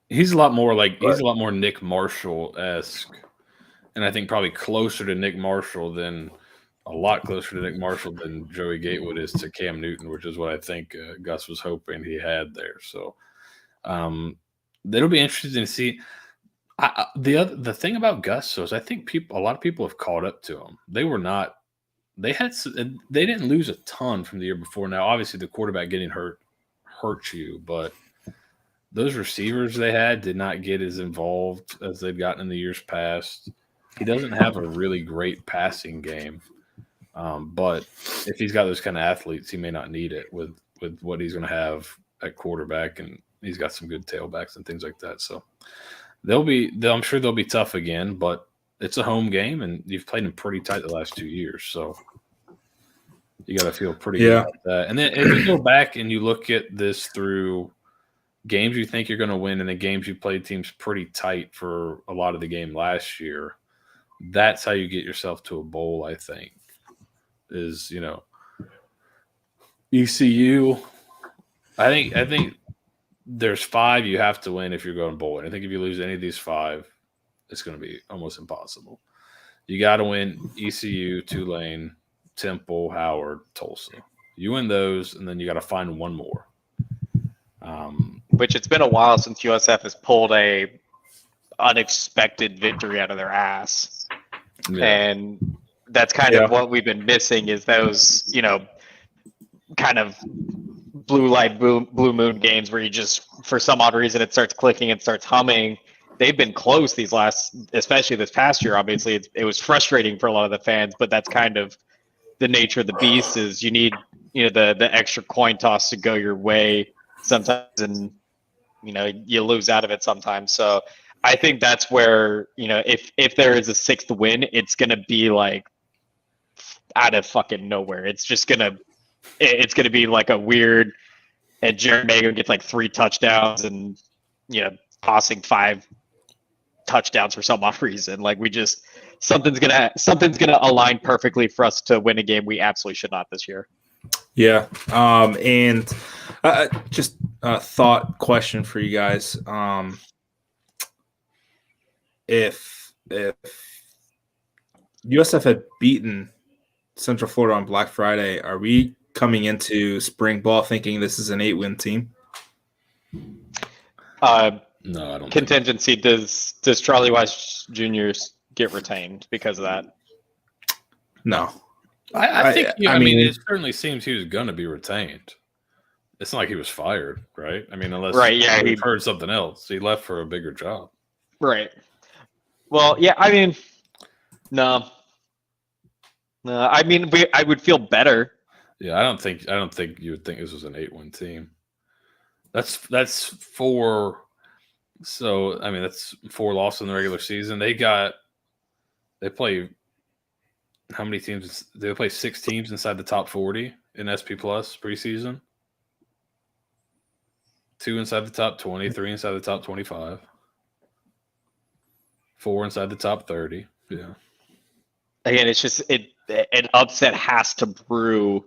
He's a lot more Nick Marshall-esque, and I think probably a lot closer to Nick Marshall than Joey Gatewood is to Cam Newton, which is what I think Gus was hoping he had there. So it'll be interesting to see. The thing about Gus though is I think a lot of people have caught up to him. They didn't lose a ton from the year before. Now, obviously, the quarterback getting hurt you, but those receivers they had did not get as involved as they've gotten in the years past. He doesn't have a really great passing game, but if he's got those kind of athletes, he may not need it with what he's going to have at quarterback, and he's got some good tailbacks and things like that. So I'm sure they'll be tough again, but it's a home game, and you've played them pretty tight the last 2 years, so you got to feel pretty good about that. And then if you go back and you look at this through games you think you're going to win and the games you played teams pretty tight for a lot of the game last year, that's how you get yourself to a bowl, I think, is, ECU. I think there's 5 you have to win if you're going bowling. I think if you lose any of these 5, it's going to be almost impossible. You got to win ECU, Tulane, Temple, Howard, Tulsa. You win those, and then you got to find one more. Which it's been a while since USF has pulled a unexpected victory out of their ass. Yeah. And that's kind of what we've been missing is those, kind of blue light, blue moon games where you just, for some odd reason, it starts clicking, it starts humming. They've been close especially this past year. Obviously, it was frustrating for a lot of the fans, but that's kind of the nature of the beast. Is you need the extra coin toss to go your way sometimes, and you lose out of it sometimes. So I think that's where if there is a 6th win, it's gonna be like out of fucking nowhere. It's gonna be like a weird, and Jared Mago gets like 3 touchdowns and tossing 5 touchdowns for some odd reason. Like something's gonna align perfectly for us to win a game we absolutely should not this year. Yeah. And just a thought question for you guys. If USF had beaten Central Florida on Black Friday, are we coming into spring ball thinking this is an 8-win team? No, I don't. Contingency. Does Charlie Weiss Jr. get retained because of that? No. I think. I mean, it certainly seems he was going to be retained. It's not like he was fired, right? I mean, unless he heard something else. He left for a bigger job. Right. Well, yeah. I mean, No. I mean, I would feel better. Yeah, I don't think you would think this was an 8-win team. That's 4. So I mean, that's 4 losses in the regular season. They play how many teams? They play 6 teams inside the top 40 in SP Plus preseason. 2 inside the top 20, 3 inside the top 25, 4 inside the top 30. Yeah. Again, it's just an upset has to brew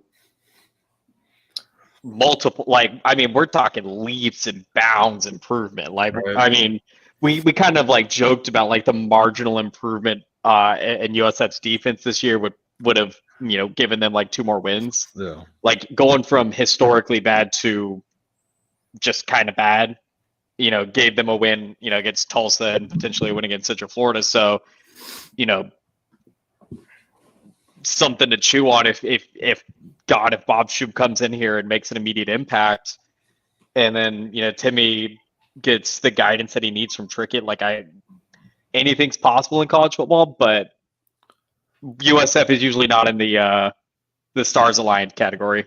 multiple. Like, I mean, we're talking leaps and bounds improvement. Like, Right. I mean, we kind of like joked about like the marginal improvement in USF's defense this year would have given them like 2 more wins. Yeah. Like going from historically bad to just kind of bad, gave them a win, against Tulsa and potentially a win against Central Florida. So, something to chew on if Bob Shoup comes in here and makes an immediate impact, and then Timmy gets the guidance that he needs from Trickett. Like anything's possible in college football, but USF is usually not in the stars aligned category.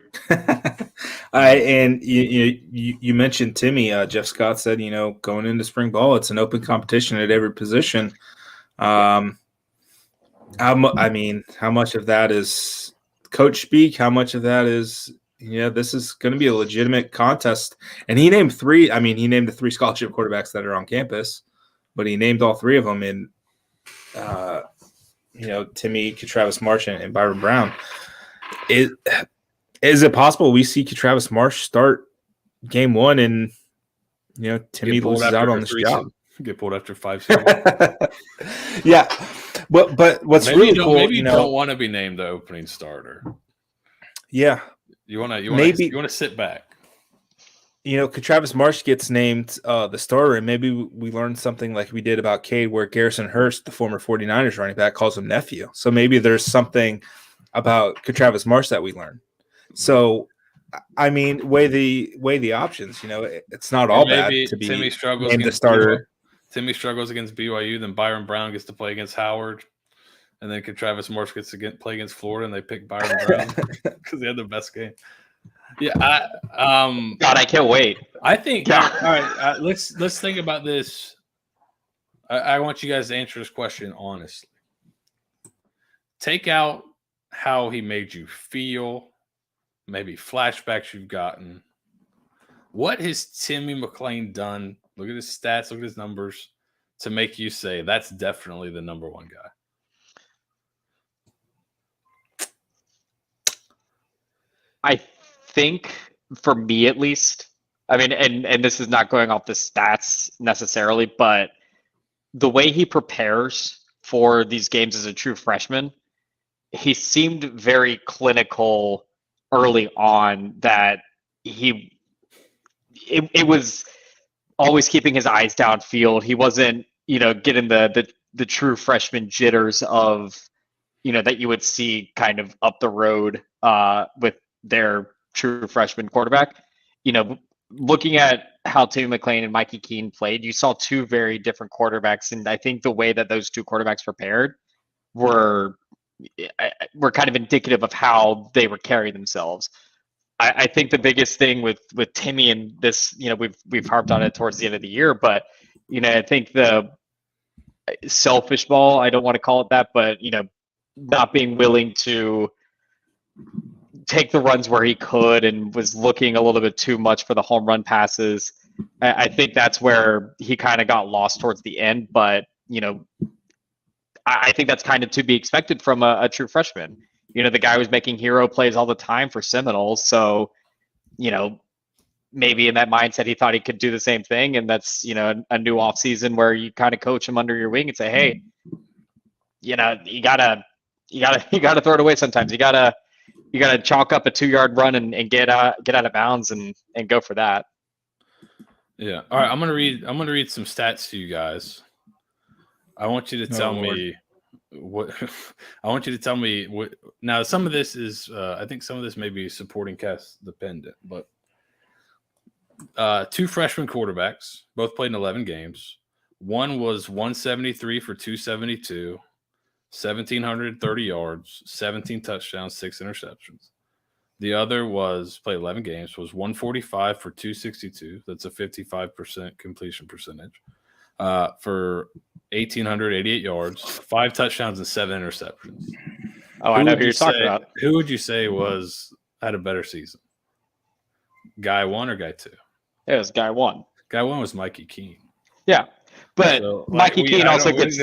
And you mentioned Timmy. Jeff Scott said, going into spring ball, it's an open competition at every position. How much of that is coach speak? How much of that is, this is going to be a legitimate contest? And he named 3. I mean, he named the 3 scholarship quarterbacks that are on campus, but he named all 3 of them in, Timmy, Travis Marsh, and Byron Brown. Is it possible we see Travis Marsh start game 1 and, Timmy loses out on this job? Get pulled after 5 seconds. Yeah. But what's really cool, maybe you don't want to be named the opening starter. Yeah. You want to sit back. Travis Marsh gets named the starter, and maybe we learned something like we did about Cade, where Garrison Hurst, the former 49ers running back, calls him nephew. So maybe there's something about Travis Marsh that we learned. So, I mean, weigh the options. It's not all bad to be Timmy struggles named the starter. Timmy struggles against BYU, then Byron Brown gets to play against Howard, and then Travis Marsh gets to play against Florida, and they pick Byron Brown because they had the best game. Yeah, God, I can't wait. I think. All right, let's think about this. I want you guys to answer this question honestly. Take out how he made you feel, maybe flashbacks you've gotten. What has Timmy McClain done? Look at his stats, look at his numbers to make you say that's definitely the number 1 guy. I think for me at least, I mean, and this is not going off the stats necessarily, but the way he prepares for these games as a true freshman, he seemed very clinical early on, that it was always keeping his eyes downfield. He wasn't, getting the true freshman jitters of, that you would see kind of up the road with their true freshman quarterback. Looking at how Timmy McClain and Mikey Keene played, you saw 2 very different quarterbacks, and I think the way that those 2 quarterbacks prepared were kind of indicative of how they would carry themselves. I think the biggest thing with Timmy and this, we've harped on it towards the end of the year, but I think the selfish ball, I don't want to call it that, but not being willing to take the runs where he could and was looking a little bit too much for the home run passes. I think that's where he kind of got lost towards the end, but I think that's kind of to be expected from a true freshman. The guy was making hero plays all the time for Seminoles. So, maybe in that mindset, he thought he could do the same thing. And that's, a new offseason where you kind of coach him under your wing and say, hey, you gotta throw it away sometimes. You gotta chalk up a 2-yard run and get out of bounds and go for that. Yeah. All right. I'm gonna read some stats to you guys. I want you to tell me what. I want you to tell me what. Now, some of this is. I think some of this may be supporting cast dependent, but 2 freshman quarterbacks both played in 11 games. One was 173 for 272. 1,730 yards, 17 touchdowns, 6 interceptions. The other played 11 games, was 145 for 262. That's a 55% completion percentage. For 1,888 yards, 5 touchdowns, and 7 interceptions. Oh, I know who you're talking about. Who would you say had a better season? Guy 1 or guy 2? It was guy 1. Guy 1 was Mikey Keene. Yeah, but So, Mikey Keene also gets.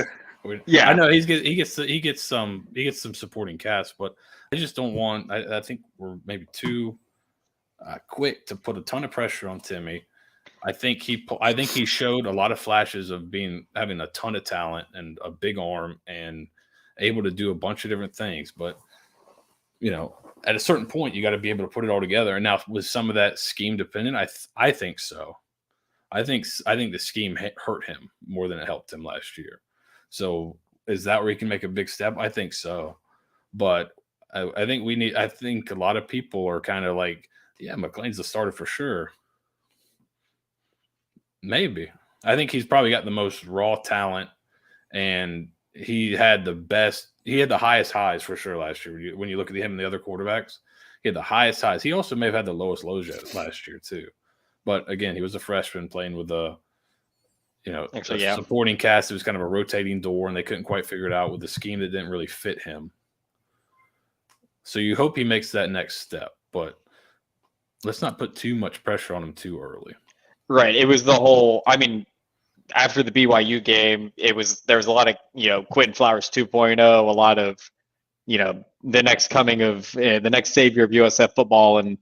Yeah, I know he gets some supporting cast, but I just don't want. I think we're maybe too quick to put a ton of pressure on Timmy. I think he showed a lot of flashes of having a ton of talent and a big arm and able to do a bunch of different things. But at a certain point, you got to be able to put it all together. And now, with some of that scheme dependent, I think so. I think the scheme hurt him more than it helped him last year. So is that where he can make a big step? I think so. But I think a lot of people are kind of like, yeah, McLean's the starter for sure. Maybe. I think he's probably got the most raw talent, and he had the highest highs for sure last year. When you look at him and the other quarterbacks, he had the highest highs. He also may have had the lowest lows last year too. But again, he was a freshman playing with a supporting cast. It was kind of a rotating door, and they couldn't quite figure it out with the scheme that didn't really fit him. So you hope he makes that next step, but let's not put too much pressure on him too early. Right. It was the whole. I mean, after the BYU game, there was a lot of Quentin Flowers 2.0, a lot of the next coming of the next savior of USF football, and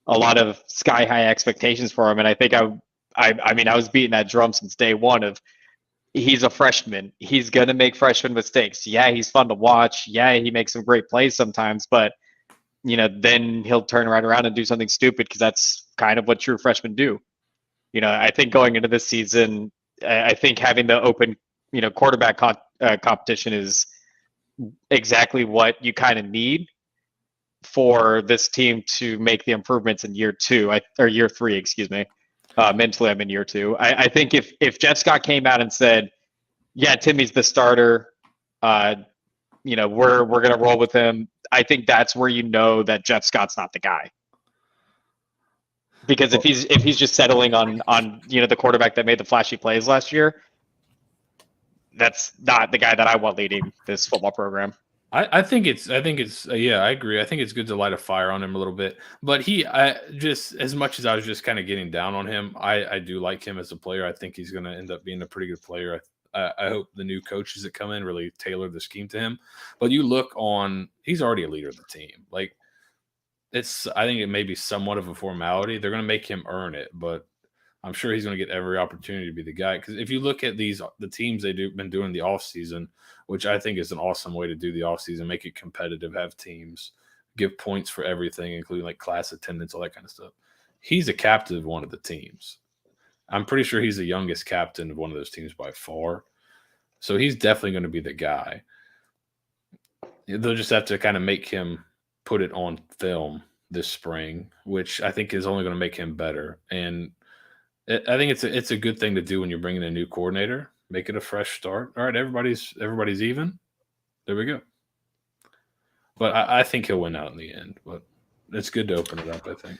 a lot of sky high expectations for him. And I think I was beating that drum since day one of he's a freshman. He's going to make freshman mistakes. Yeah, he's fun to watch. Yeah, he makes some great plays sometimes, but then he'll turn right around and do something stupid because that's kind of what true freshmen do. I think going into this season, I think having the open, quarterback competition is exactly what you kind of need for this team to make the improvements in year 3, excuse me. Mentally, I'm in year 2. I think if Jeff Scott came out and said, "Yeah, Timmy's the starter," we're gonna roll with him. I think that's where that Jeff Scott's not the guy. Because if he's just settling on the quarterback that made the flashy plays last year, that's not the guy that I want leading this football program. I think it's yeah, I agree. I think it's good to light a fire on him a little bit. But just as much as I was just kind of getting down on him, I do like him as a player. I think he's going to end up being a pretty good player. I hope the new coaches that come in really tailor the scheme to him. But you look he's already a leader of the team. Like, I think it may be somewhat of a formality. They're going to make him earn it, but I'm sure he's going to get every opportunity to be the guy. Because if you look at the teams been doing the offseason, which I think is an awesome way to do the offseason, make it competitive, have teams, give points for everything, including like class attendance, all that kind of stuff. He's a captain of one of the teams. I'm pretty sure he's the youngest captain of one of those teams by far. So he's definitely going to be the guy. They'll just have to kind of make him put it on film this spring, which I think is only going to make him better. And I think it's a good thing to do when you're bringing a new coordinator. Make it a fresh start. All right, everybody's even. There we go. But I think he'll win out in the end. But it's good to open it up, I think.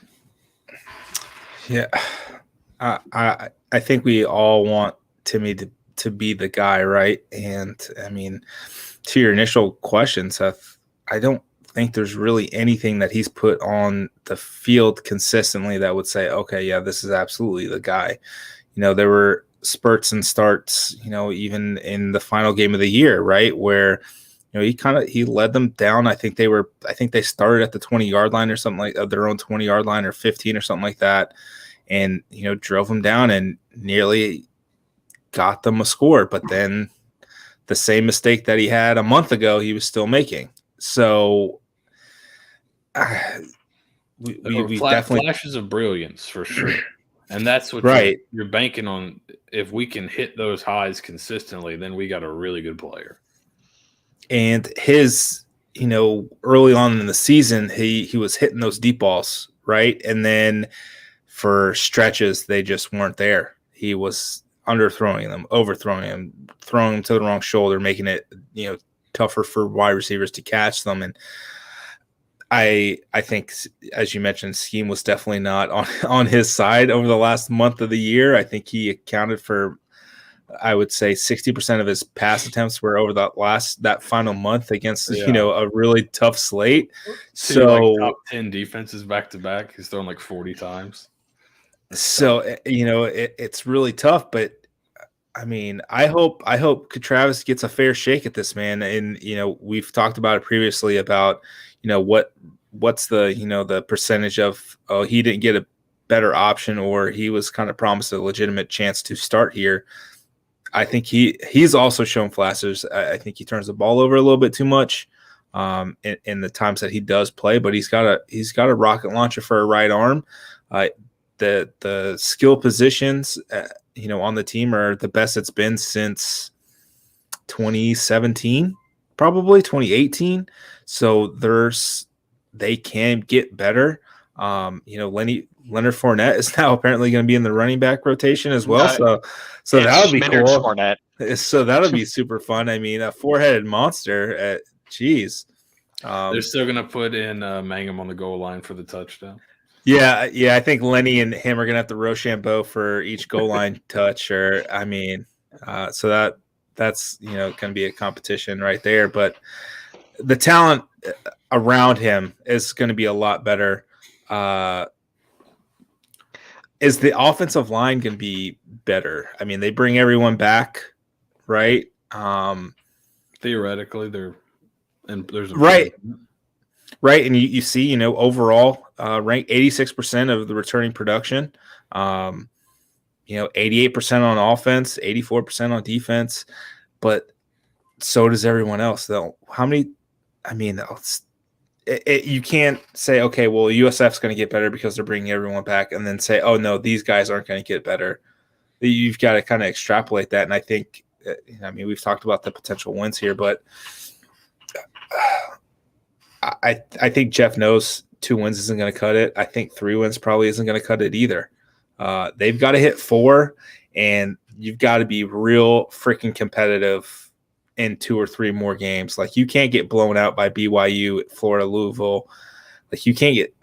Yeah. I think we all want Timmy to be the guy, right? And, I mean, to your initial question, Seth, I don't think there's really anything that he's put on the field consistently that would say, okay, yeah, this is absolutely the guy. There were spurts and starts, even in the final game of the year, right, where he led them down. I think they started at the 20-yard line or something like their own 20-yard line or 15 or something like that, and drove them down and nearly got them a score. But then the same mistake that he had a month ago, he was still making. So we definitely flashes of brilliance for sure. And that's what right. You're banking on. If we can hit those highs consistently, then we got a really good player. And his, early on in the season, he was hitting those deep balls, right? And then for stretches, they just weren't there. He was underthrowing them, overthrowing them, throwing them to the wrong shoulder, making it, tougher for wide receivers to catch them. And I think, as you mentioned, scheme was definitely not on his side over the last month of the year. I think he accounted for, I would say, 60% of his pass attempts were over that final month against a really tough slate. So top 10 defenses back to back. He's thrown like 40 times. So it's really tough, but I mean, I hope Travis gets a fair shake at this, man. And we've talked about it previously about what's the percentage of he didn't get a better option or he was kind of promised a legitimate chance to start here. I think he's also shown flashes. I think he turns the ball over a little bit too much in the times that he does play, but he's got a rocket launcher for a right arm. The skill positions on the team are the best it's been since 2017, probably 2018. So they can get better. Leonard Fournette is now apparently going to be in the running back rotation as well. So that would be cool. Fournette. So that'll be super fun. I mean, a four-headed monster. Geez. They're still going to put in Mangum on the goal line for the touchdown. Yeah. I think Lenny and him are going to have to Rochambeau for each goal line touch. So that's going to be a competition right there. But the talent around him is going to be a lot better. Is the offensive line going to be better? I mean, they bring everyone back, right? Theoretically, there's right. And you see, overall, ranked 86% of the returning production. 88% on offense, 84% on defense, but so does everyone else. Though, how many? I mean, you can't say, okay, well, USF's going to get better because they're bringing everyone back, and then say, oh, no, these guys aren't going to get better. You've got to kind of extrapolate that. And I think, we've talked about the potential wins here, but I think Jeff knows 2 wins isn't going to cut it. I think 3 wins probably isn't going to cut it either. They've got to hit 4, and you've got to be real freaking competitive in 2 or 3 more games. Like, you can't get blown out by BYU, Florida, Louisville. Like, you can't get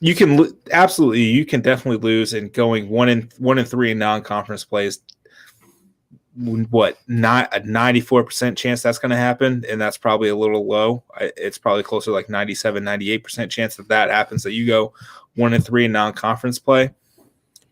you can definitely lose, and going 1-3 in non-conference plays. Not a 94% chance that's going to happen, and that's probably a little low. It's probably closer like 97-98% chance that happens, that you go 1-3 in non-conference play,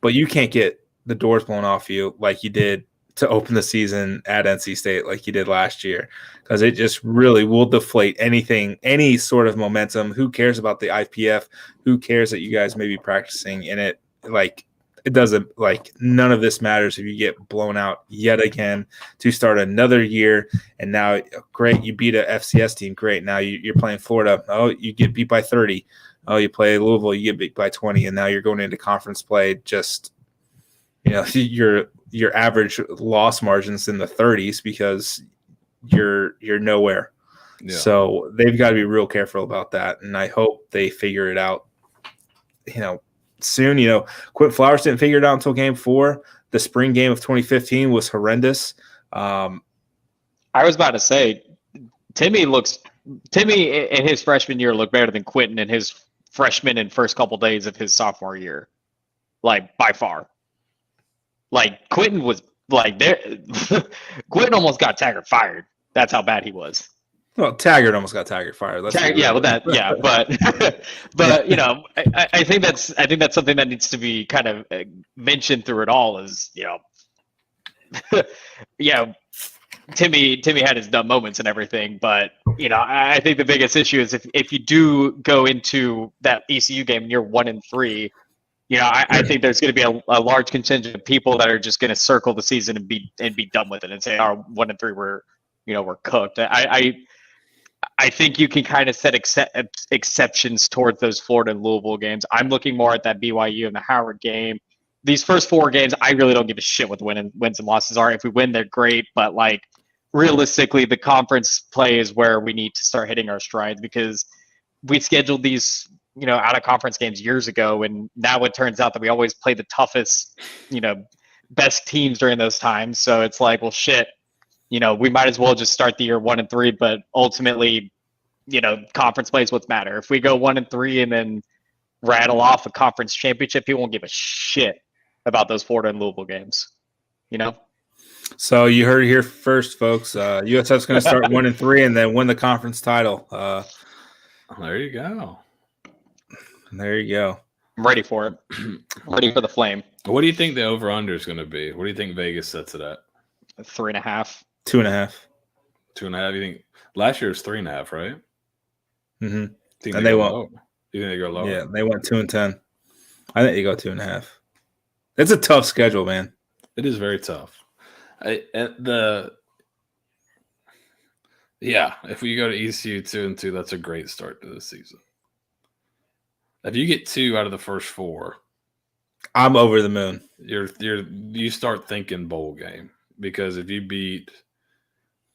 but you can't get the doors blown off you like you did to open the season at NC State, like you did last year, because it just really will deflate any sort of momentum. Who cares about the IPF? Who cares that you guys may be practicing in it? Like, it doesn't, like, none of this matters if you get blown out yet again to start another year. And now, great, you beat a FCS team. Great. Now you're playing Florida. Oh, you get beat by 30. Oh, you play Louisville, you get beat by 20. And now you're going into conference play. Just, your average loss margins in the 30s because you're nowhere. Yeah. So they've got to be real careful about that. And I hope they figure it out, soon. Quentin Flowers didn't figure it out until game 4. The spring game of 2015 was horrendous. I was about to say, Timmy in his freshman year looked better than Quentin in his freshman and first couple days of his sophomore year, like, by far. Like, Quentin was like there. Quentin almost got Taggart fired. That's how bad he was. Well, Taggart almost got Taggart fired. But I think that's something that needs to be kind of mentioned through it all. Is Timmy had his dumb moments and everything, but I think the biggest issue is if you do go into that ECU game and you're 1-3. I think there's going to be a large contingent of people that are just going to circle the season and be done with it and say, "Oh, 1-3, we're cooked." I think you can kind of set exceptions towards those Florida and Louisville games. I'm looking more at that BYU and the Howard game. These first 4 games, I really don't give a shit what the wins and losses are. If we win, they're great, but like, realistically, the conference play is where we need to start hitting our strides, because we scheduled these out of conference games years ago, and now it turns out that we always play the toughest, best teams during those times. So it's like, well, shit, we might as well just start the year 1-3, but ultimately, conference play is what's matter. If we go 1-3 and then rattle off a conference championship, people won't give a shit about those Florida and Louisville games. So you heard it here first, folks. USF's going to start 1-3 and then win the conference title. There you go. There you go. I'm ready for it. Ready for the flame. What do you think the over/under is going to be? What do you think Vegas sets it at? 3.5. 2.5. 2.5. You think last year was 3.5, right? Mm-hmm. And they won't. You think they go lower? Yeah, they went 2-10. I think they go 2.5. It's a tough schedule, man. It is very tough. If we go to ECU 2-2, that's a great start to the season. If you get 2 out of the first 4, I'm over the moon. You start thinking bowl game, because if you beat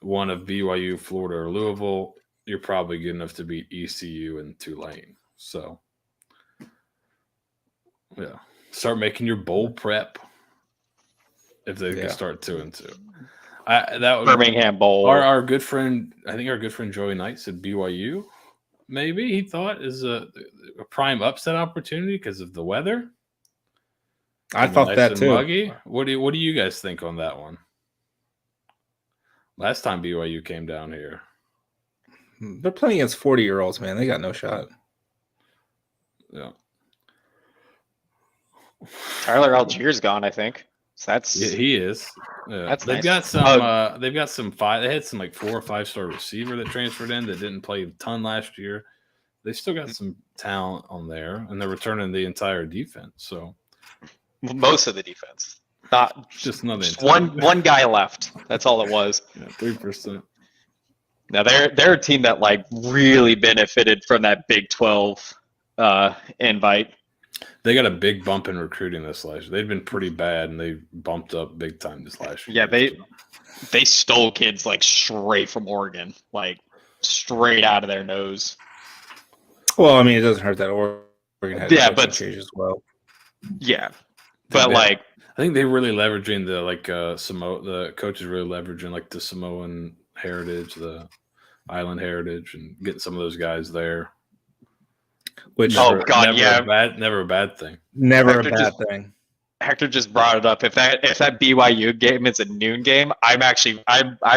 one of BYU, Florida, or Louisville, you're probably good enough to beat ECU and Tulane. So, yeah, start making your bowl prep. If they can start 2-2, that would Birmingham Bowl. Our good friend, I think our good friend Joey Knight said BYU. Maybe he thought is a prime upset opportunity because of the weather. I thought that too. Muggy. What do you guys think on that one? Last time BYU came down here, they're playing against 40-year-olds, man. They got no shot. Yeah. Tyler Algier's gone, I think. So he is. Yeah. That's they've nice. got some. They've got some 5. They had some 4 or 5-star receiver that transferred in that didn't play a ton last year. They still got some talent on there, and they're returning the entire defense. So most of the defense, not just another one guy left. That's all it was. 3%. Now they're a team that really benefited from that Big 12 invite. They got a big bump in recruiting this last year. They've been pretty bad, and they bumped up big time this last year. Yeah, they stole kids straight from Oregon, straight out of their nose. Well, I mean, it doesn't hurt that Oregon had but change as well. Yeah, but I think they're really leveraging the coaches really leveraging the Samoan heritage, the island heritage, and getting some of those guys there. Which never a bad thing. Never a bad thing. Hector just brought it up. If that BYU game is a noon game, I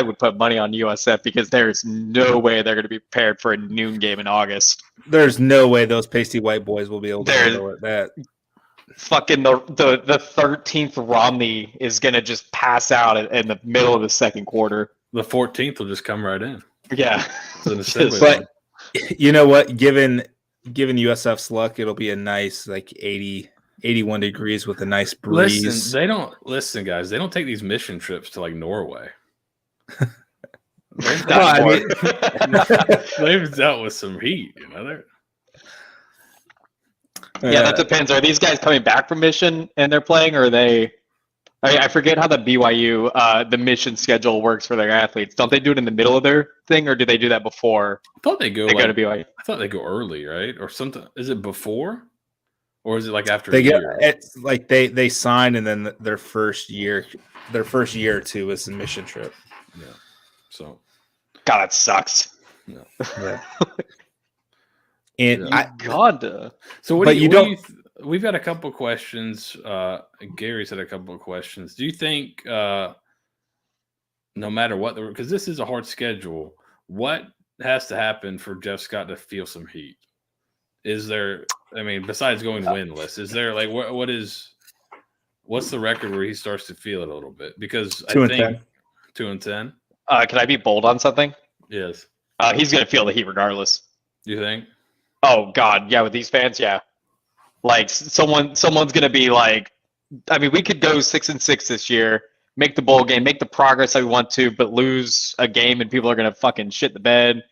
would put money on USF, because there's no way they're going to be prepared for a noon game in August. There's no way those pasty white boys will be able to handle that. Fucking the 13th Romney is going to just pass out in the middle of the second quarter. The 14th will just come right in. Yeah. But you know what? Given USF's luck, it'll be a nice 81 degrees with a nice breeze. Listen, guys. They don't take these mission trips to Norway. They've dealt with some heat, Yeah, that depends. Are these guys coming back from mission and they're playing, or are they? I forget how the BYU the mission schedule works for their athletes. Don't they do it in the middle of their thing, or do they do that before? I thought they go. They go to BYU. I thought they go early, right, or something. Is it before, or is it after? They get it's they sign, and then their first year or two is the mission trip. Yeah. So. God, that sucks. Yeah. And God. So what do you don't? We've got a couple of questions. Gary's had a couple of questions. Do you think, no matter what, because this is a hard schedule, what has to happen for Jeff Scott to feel some heat? Is there? I mean, besides going winless, is there what's the record where he starts to feel it a little bit? Because 2-10. 2-10. Can I be bold on something? Yes. He's gonna feel the heat regardless. You think? Oh God, yeah. With these fans, yeah. Someone's gonna be I mean, we could go 6-6 this year, make the bowl game, make the progress that we want to, but lose a game and people are gonna fucking shit the bed.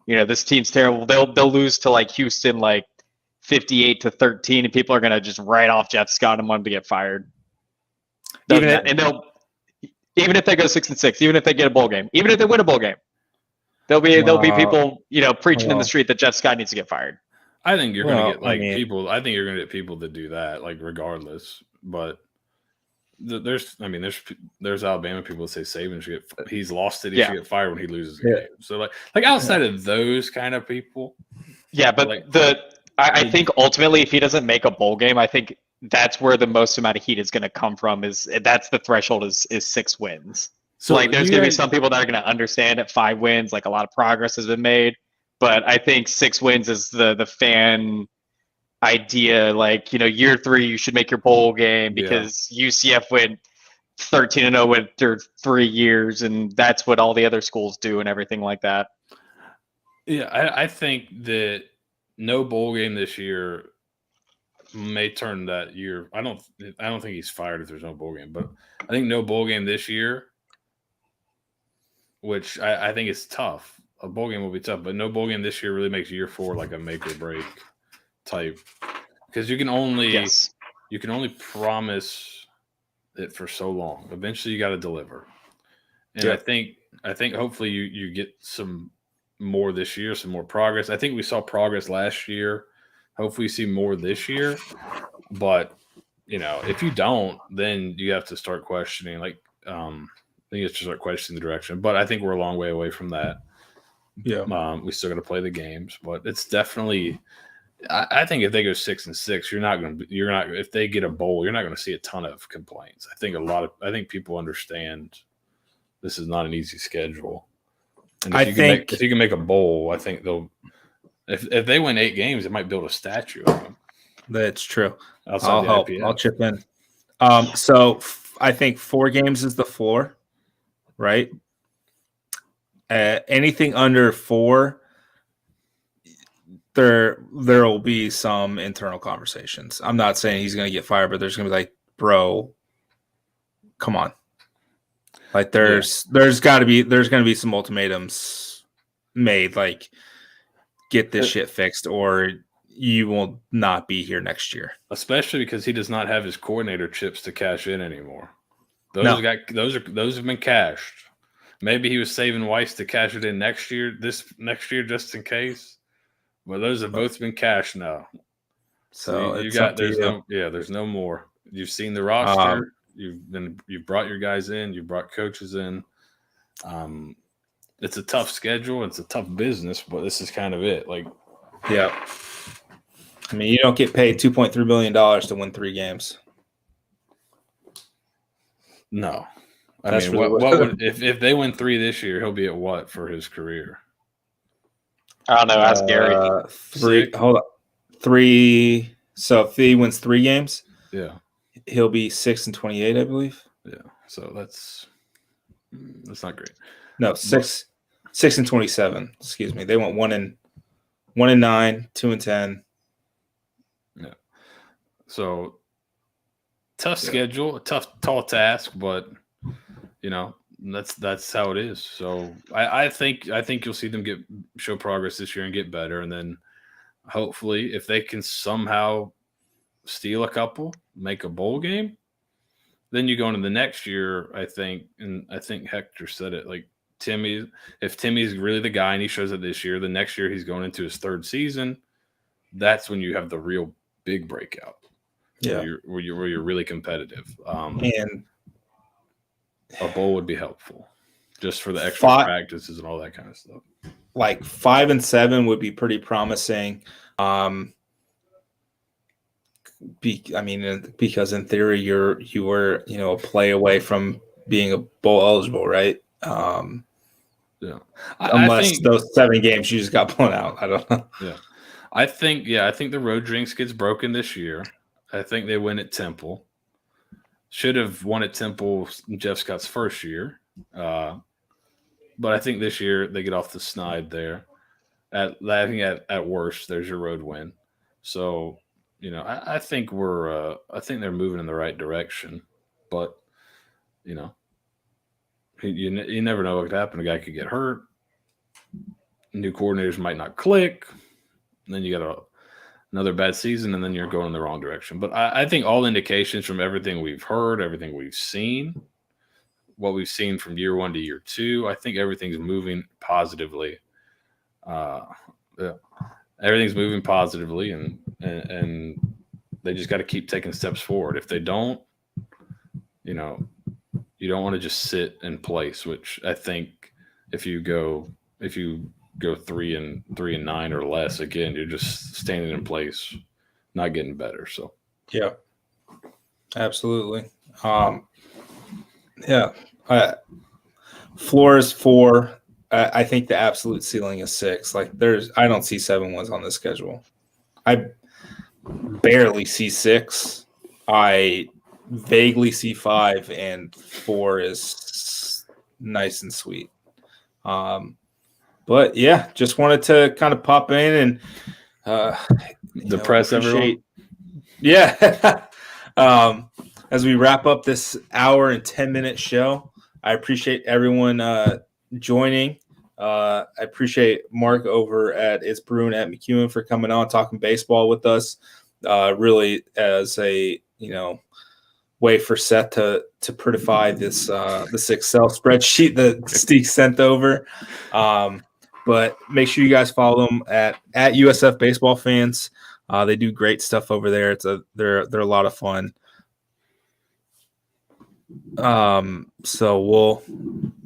This team's terrible. They'll lose to Houston 58-13, and people are gonna just write off Jeff Scott and want him to get fired. Even if they go 6-6, even if they get a bowl game, even if they win a bowl game, there'll be people preaching in the street that Jeff Scott needs to get fired. I think you're going to get people. I think you're going to get people that do that, regardless. But there's Alabama people that say Saban should get. He's lost it. He Yeah. should get fired when he loses a Yeah. game. So like outside of those kind of people, Yeah, but like, I think ultimately, if he doesn't make a bowl game, I think that's where the most amount of heat is going to come from. That's the threshold is 6 wins. So like, there's going to be some people that are going to understand at 5 wins, like a lot of progress has been made. But I think 6 wins is the fan idea. Like, year 3, you should make your bowl game because UCF went 13-0 with their 3 years, and that's what all the other schools do and everything like that. Yeah, I think that no bowl game this year may turn that year. I don't think he's fired if there's no bowl game, but I think no bowl game this year, which I think is tough. A bowl game will be tough, but no bowl game this year really makes year 4 like a make or break type, because you can only promise it for so long. Eventually, you got to deliver, and I think hopefully you get some more this year, some more progress. I think we saw progress last year. Hopefully, you see more this year. But if you don't, then you have to start questioning. Like, I think you have to start questioning the direction. But I think we're a long way away from that. Yeah. We still got to play the games, but it's definitely. I think if they go 6-6, you're not. If they get a bowl, you're not going to see a ton of complaints. I think people understand this is not an easy schedule. And if you can make a bowl, I think they'll. If they win 8 games, it might build a statue of them. That's true. I'll help. I'll chip in. So I think 4 games is the floor, right? Anything under 4, there will be some internal conversations. I'm not saying he's going to get fired, but there's going to be like, bro, come on. Like there's going to be some ultimatums made, like get this shit fixed or you will not be here next year. Especially because he does not have his coordinator chips to cash in anymore. Those have been cashed. Maybe he was saving Weiss to cash it in next year just in case. But those have both been cashed now. So there's no more. You've seen the roster. You've brought your guys in. You've brought coaches in. It's a tough schedule. It's a tough business, but this is kind of it. Like, yeah. I mean, you don't get paid $2.3 million to win 3 games. No. What would if they win 3 this year, he'll be at what for his career? I don't know. Ask Gary. 3. Hold up. 3. So if he wins 3 games, he'll be 6-28, I believe. Yeah. So that's not great. No, 6-27. Excuse me. They went 1-9, 2-10. Yeah. So tough schedule, a tall task, but that's how it is. So I think you'll see them show progress this year and get better, and then hopefully if they can somehow steal a couple, make a bowl game, then you go into the next year. I think Hector said it, like if Timmy's really the guy and he shows it this year, the next year he's going into his 3rd season. That's when you have the real big breakout. Yeah, where you're really competitive. And a bowl would be helpful, just for the extra practices and all that kind of stuff. Like 5 and 7 would be pretty promising. Because in theory you were a play away from being a bowl eligible, right? Unless I think those 7 games you just got blown out. I don't know. Yeah. I think the road jinx gets broken this year. I think they win at Temple. Should have won at Temple Jeff Scott's first year. But I think this year they get off the snide there. At worst, there's your road win. So, I think I think they're moving in the right direction. But, you never know what could happen. A guy could get hurt. New coordinators might not click. And then you got another bad season, and then you're going in the wrong direction. But I think all indications from everything we've heard, everything we've seen, what we've seen from year 1 to year 2, I think everything's moving positively. Everything's moving positively, and they just got to keep taking steps forward. If they don't, you don't want to just sit in place, which I think if you go 3-9 or less, again, you're just standing in place, not getting better. So Yeah, absolutely. Floor is 4. I think the absolute ceiling is 6. Like I don't see 7-1s on this schedule. I barely see 6. I vaguely see 5, and 4 is nice and sweet. But yeah, just wanted to kind of pop in and depress everyone. Yeah. As we wrap up this hour and 10-minute show, I appreciate everyone joining. I appreciate Mark over at It's Bruin at McEwen for coming on, talking baseball with us. Really as a way for Seth to prettify this Excel spreadsheet that Steeg sent over. But make sure you guys follow them at USF Baseball Fans. They do great stuff over there. They're a lot of fun. So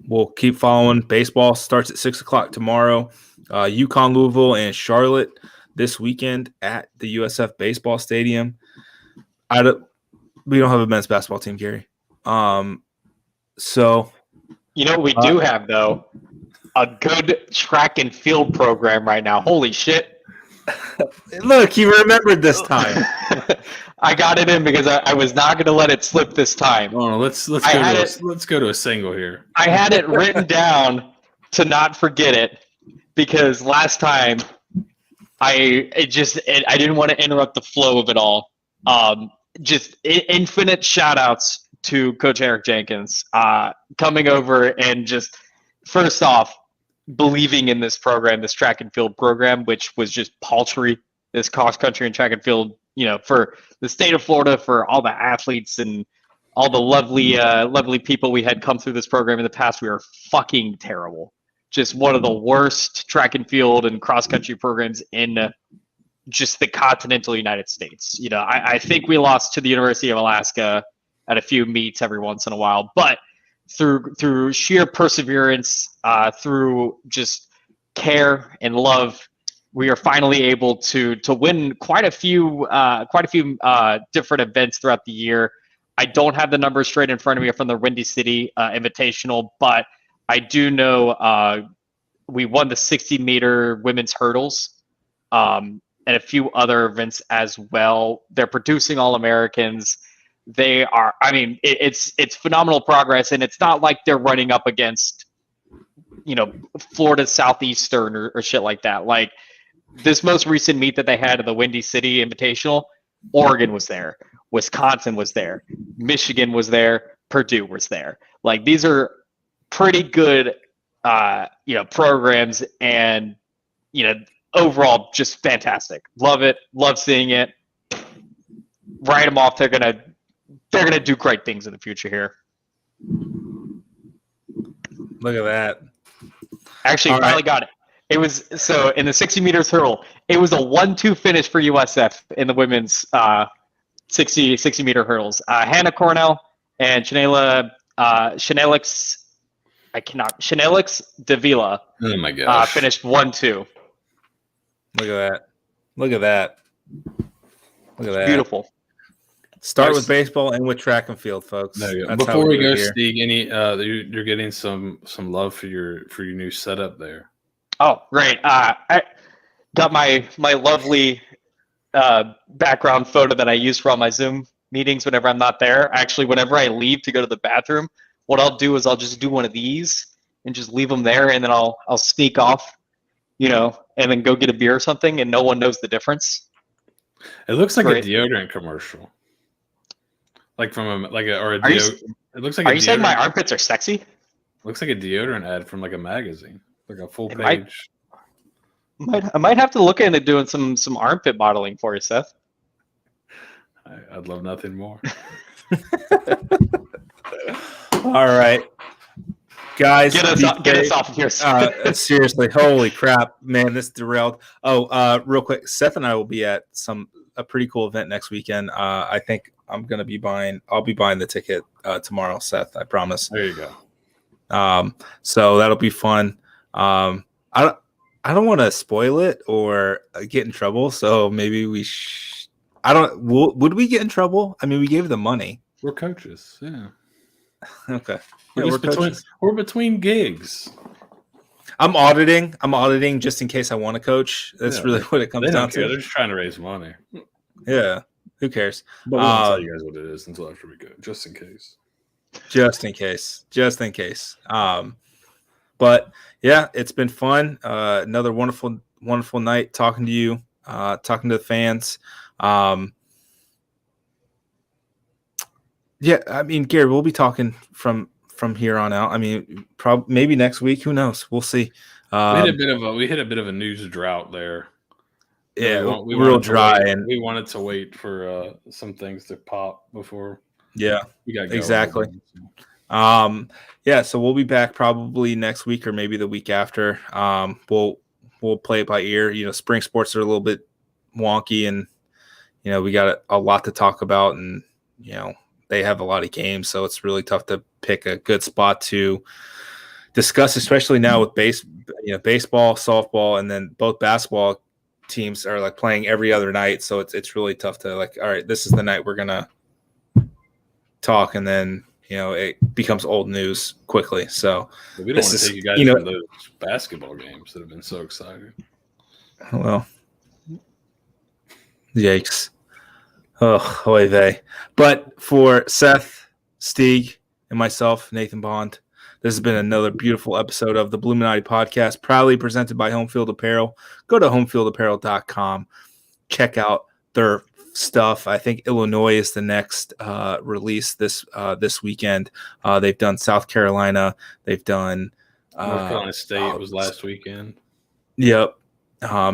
we'll keep following. Baseball starts at 6:00 tomorrow. UConn, Louisville, and Charlotte this weekend at the USF Baseball Stadium. We don't have a men's basketball team, Gary. So what we do have though? A good track and field program right now. Holy shit. Look, he remembered this time. I got it in because I was not going to let it slip this time. Oh, no, let's go to a single here. I had it written down to not forget it because last time I didn't want to interrupt the flow of it all. Just infinite shout outs to Coach Eric Jenkins coming over and just first off believing in this program, this track and field program, which was just paltry, this cross country and track and field, for the state of Florida, for all the athletes and all the lovely people we had come through this program in the past. We were fucking terrible. Just one of the worst track and field and cross country programs in just the continental United States. I think we lost to the University of Alaska at a few meets every once in a while, but through sheer perseverance, through just care and love, we are finally able to win quite a few different events throughout the year. I don't have the numbers straight in front of me from the Windy City Invitational, but I do know we won the 60-meter women's hurdles and a few other events as well. They're producing All-Americans. They are, it's phenomenal progress, and it's not like they're running up against, Florida Southeastern or shit like that. Like this most recent meet that they had at the Windy City Invitational, Oregon was there, Wisconsin was there, Michigan was there, Purdue was there. Like these are pretty good, programs, and overall just fantastic. Love it, love seeing it. Write them off. They're gonna do great things in the future here. Look at that. Actually, finally got it. It was so in the 60 meters hurdle. It was a 1-2 finish for USF in the women's 60 meter hurdles. Hannah Cornell and Chanelix Davila. Oh my gosh! Finished 1-2. Look at that. Look at that. Look at that. Beautiful. Start with baseball and with track and field, folks. Before we go, Steeg, you're getting some love for your new setup there. Oh, great! I got my lovely background photo that I use for all my Zoom meetings whenever I'm not there. Actually, whenever I leave to go to the bathroom, what I'll do is I'll just do one of these and just leave them there, and then I'll sneak off, and then go get a beer or something, and no one knows the difference. It looks like a deodorant commercial. Like from a it looks like. Are you saying my armpits are sexy? Looks like a deodorant ad from like a magazine, like a full page. I might have to look into doing some armpit modeling for you, Seth. I'd love nothing more. All right, guys, get us off here. Seriously, holy crap, man, this derailed. Oh, real quick, Seth and I will be at some a pretty cool event next weekend. I think I'll be buying the ticket tomorrow, Seth. I promise. There you go. So that'll be fun. I don't want to spoil it or get in trouble. So maybe we would we get in trouble? I mean, we gave them money. We're coaches. Yeah. Okay. We're between gigs. I'm auditing just in case I want to coach. That's really what it comes down to. They're just trying to raise money. Yeah. Who cares? But we won't tell you guys what it is until after we go, just in case. Just in case. But yeah, it's been fun. Another wonderful night talking to you, talking to the fans. Yeah, I mean, Gary, we'll be talking from here on out. I mean, maybe next week. Who knows? We'll see. We hit a bit of a news drought there. Yeah, we real dry, and we wanted to wait for some things to pop before. Yeah, we got exactly. Yeah, so we'll be back probably next week or maybe the week after. We'll play it by ear. You know, spring sports are a little bit wonky, and you know we got a lot to talk about, and you know they have a lot of games, so it's really tough to pick a good spot to discuss, especially now with baseball, softball, and then both basketball teams are like playing every other night, so it's really tough to like, all right, this is the night we're gonna talk, and then you know it becomes old news quickly. So we don't want to take you guys from those basketball games that have been so exciting. Well, yikes! Oh, oy vey. But for Seth, Steeg, and myself, Nathan Bond, this has been another beautiful episode of the Bulluminati podcast, proudly presented by Home Field Apparel. Go to homefieldapparel.com. Check out their stuff. I think Illinois is the next release this weekend. They've done South Carolina. They've done North Carolina State was last weekend. Yep.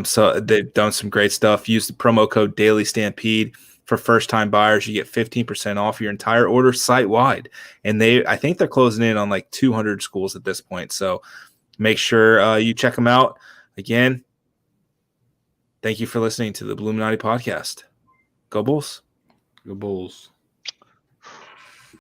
So they've done some great stuff. Use the promo code Daily Stampede. For first-time buyers, you get 15% off your entire order site-wide. And I think they're closing in on like 200 schools at this point. So make sure you check them out. Again, thank you for listening to the Bulluminati podcast. Go Bulls. Go Bulls.